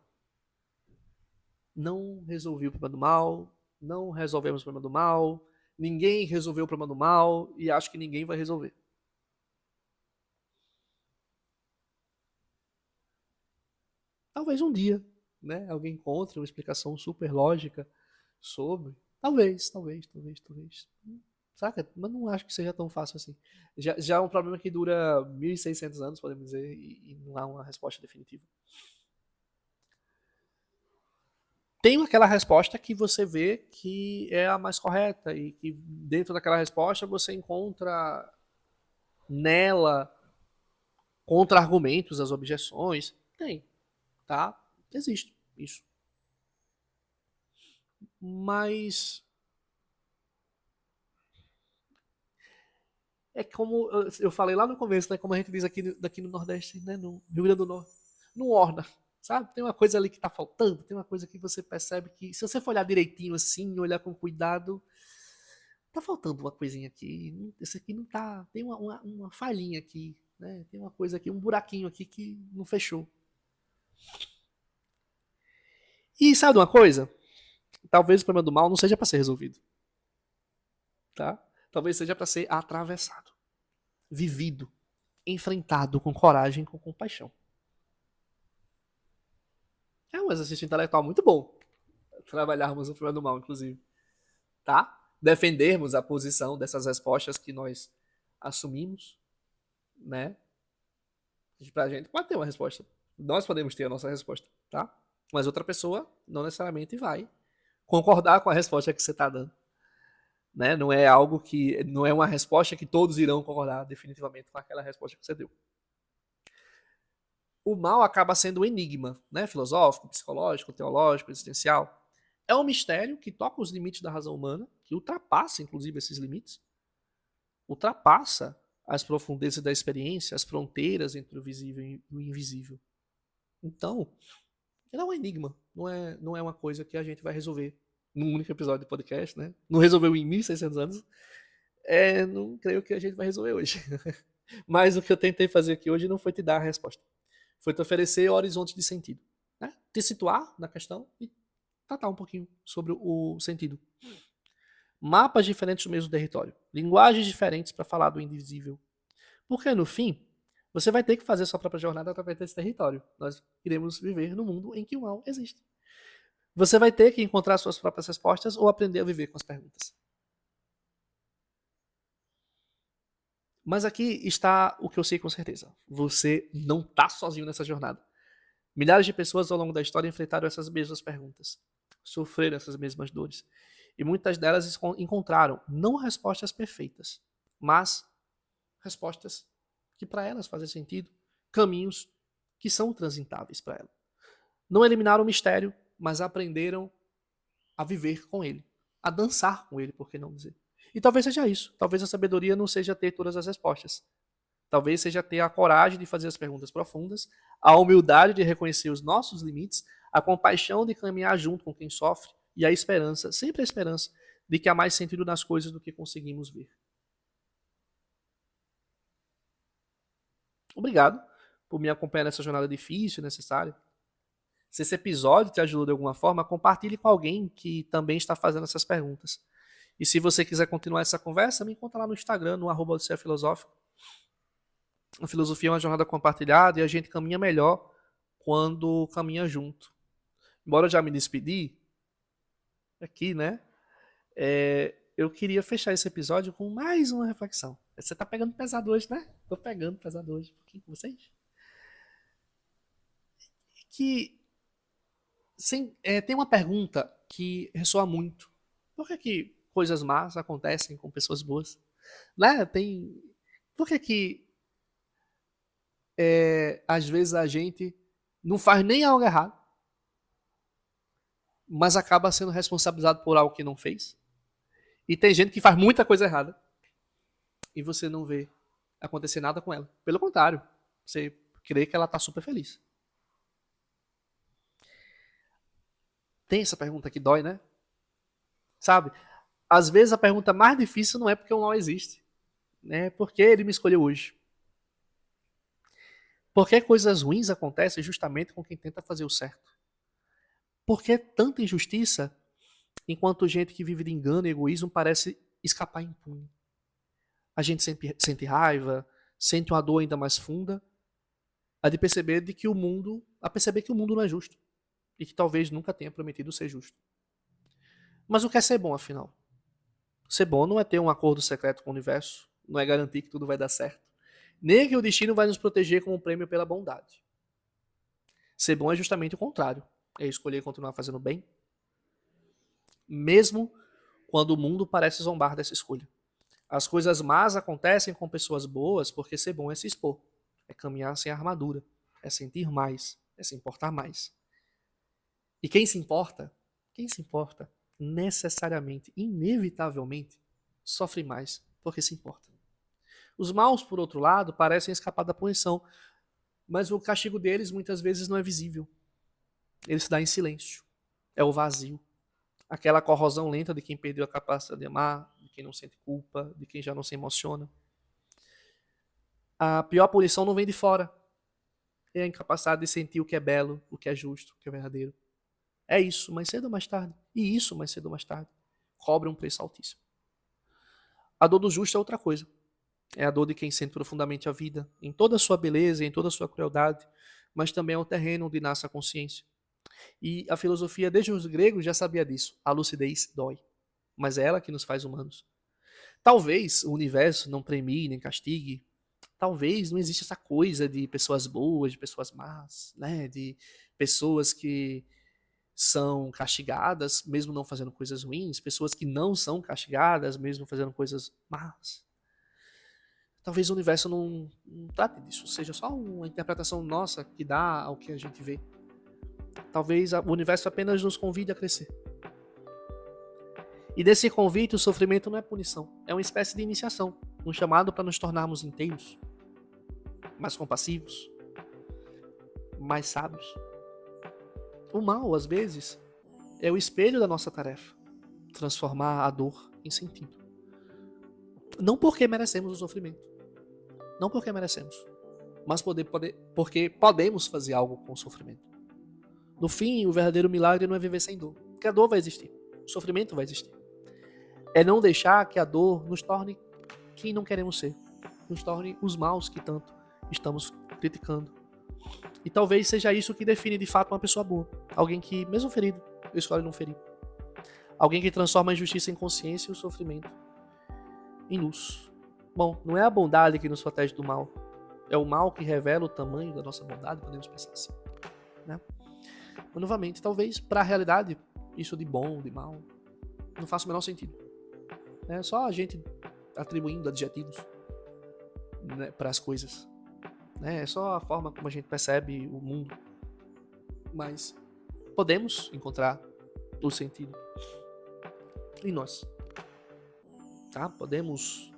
Não resolvi o problema do mal, não resolvemos o problema do mal, ninguém resolveu o problema do mal e acho que ninguém vai resolver. Talvez um dia, né, alguém encontre uma explicação super lógica sobre. Talvez. Saca? Mas não acho que seja tão fácil assim. Já é um problema que dura 1.600 anos, podemos dizer, e não há uma resposta definitiva. Tem aquela resposta que você vê que é a mais correta e que dentro daquela resposta você encontra nela contra-argumentos, as objeções. Tem, tá? Existe isso. Mas é como eu falei lá no começo, né? Como a gente diz daqui no Nordeste, né? No Rio Grande do Norte. Não orna, sabe? Tem uma coisa ali que tá faltando, tem uma coisa que você percebe que, se você for olhar direitinho assim, olhar com cuidado, tá faltando uma coisinha aqui. Esse aqui não tá. Tem uma falhinha aqui, né? Tem uma coisa aqui, um buraquinho aqui que não fechou. E sabe de uma coisa? Talvez o problema do mal não seja para ser resolvido, tá? Talvez seja para ser atravessado, vivido, enfrentado com coragem, com compaixão. É um exercício intelectual muito bom trabalharmos o problema do mal, inclusive, tá? Defendermos a posição dessas respostas que nós assumimos, né? Pra gente pode ter uma resposta. Nós podemos ter a nossa resposta, tá? Mas outra pessoa não necessariamente vai concordar com a resposta que você está dando. Né? Não é algo que. Não é uma resposta que todos irão concordar definitivamente com aquela resposta que você deu. O mal acaba sendo um enigma, né? Filosófico, psicológico, teológico, existencial. É um mistério que toca os limites da razão humana, que ultrapassa, inclusive, esses limites, ultrapassa as profundezas da experiência, as fronteiras entre o visível e o invisível. Então, ele é um enigma, não é uma coisa que a gente vai resolver num único episódio do podcast, né? Não resolveu em 1600 anos, não creio que a gente vai resolver hoje. Mas o que eu tentei fazer aqui hoje não foi te dar a resposta, foi te oferecer horizontes de sentido, né? Te situar na questão e tratar um pouquinho sobre o sentido. Mapas diferentes do mesmo território, linguagens diferentes para falar do invisível. Porque no fim, você vai ter que fazer sua própria jornada através desse território. Nós iremos viver no mundo em que o mal existe. Você vai ter que encontrar suas próprias respostas ou aprender a viver com as perguntas. Mas aqui está o que eu sei com certeza. Você não está sozinho nessa jornada. Milhares de pessoas ao longo da história enfrentaram essas mesmas perguntas, sofreram essas mesmas dores. E muitas delas encontraram não respostas perfeitas, mas respostas que para elas fazem sentido, caminhos que são transitáveis para elas. Não eliminaram o mistério, mas aprenderam a viver com ele, a dançar com ele, por que não dizer? E talvez seja isso. Talvez a sabedoria não seja ter todas as respostas. Talvez seja ter a coragem de fazer as perguntas profundas, a humildade de reconhecer os nossos limites, a compaixão de caminhar junto com quem sofre e a esperança, sempre a esperança, de que há mais sentido nas coisas do que conseguimos ver. Obrigado por me acompanhar nessa jornada difícil e necessária. Se esse episódio te ajudou de alguma forma, compartilhe com alguém que também está fazendo essas perguntas. E se você quiser continuar essa conversa, me encontra lá no Instagram, no @odisseia-filosófico. A filosofia é uma jornada compartilhada e a gente caminha melhor quando caminha junto. Embora eu já me despedi aqui, né? Eu queria fechar esse episódio com mais uma reflexão. Você tá pegando pesado hoje, né? Tô pegando pesado hoje um pouquinho com vocês. Que tem uma pergunta que ressoa muito. Por que coisas más acontecem com pessoas boas? Né? Por que às vezes a gente não faz nem algo errado, mas acaba sendo responsabilizado por algo que não fez? E tem gente que faz muita coisa errada e você não vê acontecer nada com ela. Pelo contrário, você crê que ela está super feliz. Tem essa pergunta que dói, né? Sabe? Às vezes a pergunta mais difícil não é porque o mal existe, né? Porque ele me escolheu hoje. Por que coisas ruins acontecem justamente com quem tenta fazer o certo? Por que tanta injustiça, enquanto gente que vive de engano e egoísmo parece escapar impune? A gente sente raiva, sente uma dor ainda mais funda, a de perceber a perceber que o mundo não é justo e que talvez nunca tenha prometido ser justo. Mas o que é ser bom, afinal? Ser bom não é ter um acordo secreto com o universo, não é garantir que tudo vai dar certo, nem que o destino vai nos proteger como um prêmio pela bondade. Ser bom é justamente o contrário, é escolher continuar fazendo bem, mesmo quando o mundo parece zombar dessa escolha. As coisas más acontecem com pessoas boas porque ser bom é se expor, é caminhar sem armadura, é sentir mais, é se importar mais. E quem se importa? Quem se importa? necessariamente, inevitavelmente, sofrem mais porque se importam. Os maus, por outro lado, parecem escapar da punição, mas o castigo deles muitas vezes não é visível. Ele se dá em silêncio. É o vazio. Aquela corrosão lenta de quem perdeu a capacidade de amar, de quem não sente culpa, de quem já não se emociona. A pior punição não vem de fora. É a incapacidade de sentir o que é belo, o que é justo, o que é verdadeiro. É isso, mais cedo ou mais tarde. E isso, mais cedo ou mais tarde, cobra um preço altíssimo. A dor do justo é outra coisa. É a dor de quem sente profundamente a vida, em toda a sua beleza, em toda a sua crueldade, mas também é o terreno onde nasce a consciência. E a filosofia, desde os gregos, já sabia disso. A lucidez dói, mas é ela que nos faz humanos. Talvez o universo não premie nem castigue. Talvez não exista essa coisa de pessoas boas, de pessoas más, né? De pessoas que são castigadas, mesmo não fazendo coisas ruins, pessoas que não são castigadas, mesmo fazendo coisas más. Talvez o universo não trate disso, seja só uma interpretação nossa que dá ao que a gente vê. Talvez o universo apenas nos convide a crescer. E desse convite, o sofrimento não é punição, é uma espécie de iniciação, um chamado para nos tornarmos inteiros, mais compassivos, mais sábios. O mal, às vezes, é o espelho da nossa tarefa, transformar a dor em sentido. Não porque merecemos o sofrimento, não porque merecemos, mas porque podemos fazer algo com o sofrimento. No fim, o verdadeiro milagre não é viver sem dor, porque a dor vai existir, o sofrimento vai existir. É não deixar que a dor nos torne quem não queremos ser, nos torne os maus que tanto estamos criticando. E talvez seja isso que define de fato uma pessoa boa. Alguém que, mesmo ferido, escolhe não ferir. Alguém que transforma a injustiça em consciência e o sofrimento em luz. Bom, não é a bondade que nos protege do mal, é o mal que revela o tamanho da nossa bondade, podemos pensar assim, né? Mas, novamente, talvez para a realidade, isso de bom, de mal, não faça o menor sentido. É só a gente atribuindo adjetivos, né, para as coisas. É só a forma como a gente percebe o mundo. Mas podemos encontrar o sentido em nós. Tá? Podemos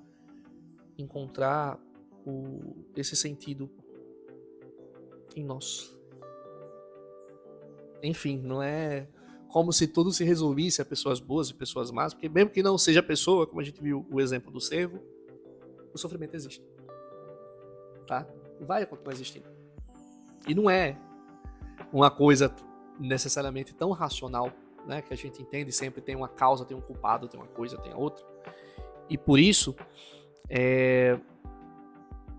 encontrar esse sentido em nós. Enfim, não é como se tudo se resolvisse a pessoas boas e pessoas más, porque mesmo que não seja pessoa, como a gente viu o exemplo do cervo, o sofrimento existe. Tá? Vai continuar existindo. E não é uma coisa necessariamente tão racional, né, que a gente entende sempre tem uma causa, tem um culpado, tem uma coisa, tem a outra. E por isso,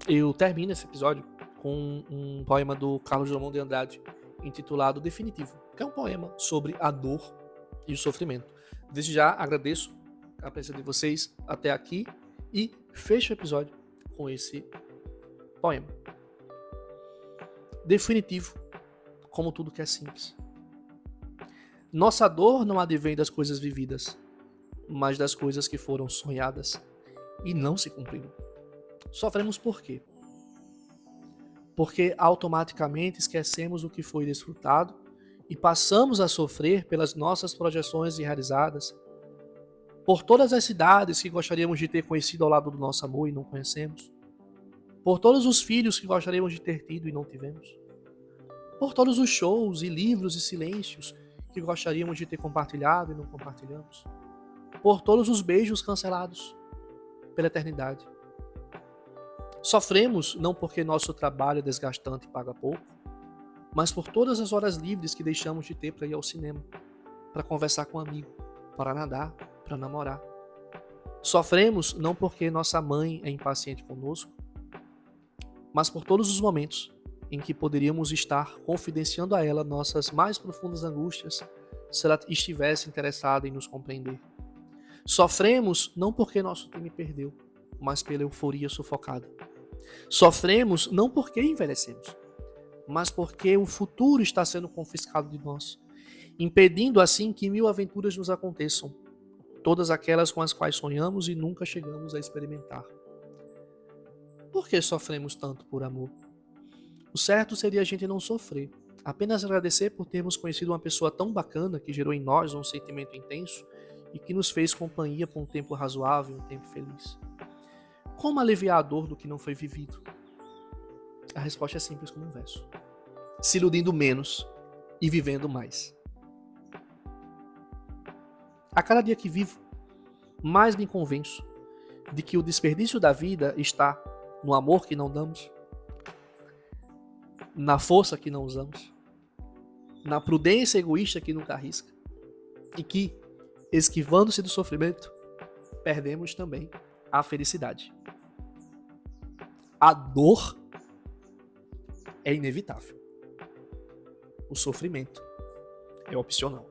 eu termino esse episódio com um poema do Carlos Drummond de Andrade, intitulado Definitivo, que é um poema sobre a dor e o sofrimento. Desde já agradeço a presença de vocês até aqui e fecho o episódio com esse poema. Definitivo, como tudo que é simples. Nossa dor não advém das coisas vividas, mas das coisas que foram sonhadas e não se cumpriram. Sofremos por quê? Porque automaticamente esquecemos o que foi desfrutado e passamos a sofrer pelas nossas projeções irrealizadas, por todas as cidades que gostaríamos de ter conhecido ao lado do nosso amor e não conhecemos, por todos os filhos que gostaríamos de ter tido e não tivemos, por todos os shows e livros e silêncios que gostaríamos de ter compartilhado e não compartilhamos, por todos os beijos cancelados pela eternidade. Sofremos não porque nosso trabalho é desgastante e paga pouco, mas por todas as horas livres que deixamos de ter para ir ao cinema, para conversar com um amigo, para nadar, para namorar. Sofremos não porque nossa mãe é impaciente conosco, mas por todos os momentos em que poderíamos estar confidenciando a ela nossas mais profundas angústias se ela estivesse interessada em nos compreender. Sofremos não porque nosso time perdeu, mas pela euforia sufocada. Sofremos não porque envelhecemos, mas porque o futuro está sendo confiscado de nós, impedindo assim que 1000 aventuras nos aconteçam, todas aquelas com as quais sonhamos e nunca chegamos a experimentar. Por que sofremos tanto por amor? O certo seria a gente não sofrer, Apenas agradecer por termos conhecido uma pessoa tão bacana que gerou em nós um sentimento intenso e que nos fez companhia por um tempo razoável, um tempo feliz. Como aliviar a dor do que não foi vivido? A resposta é simples como um verso. Se iludindo menos e vivendo mais. A cada dia que vivo, mais me convenço de que o desperdício da vida está no amor que não damos, na força que não usamos, na prudência egoísta que nunca arrisca, e que, esquivando-se do sofrimento, perdemos também a felicidade. A dor é inevitável. O sofrimento é opcional.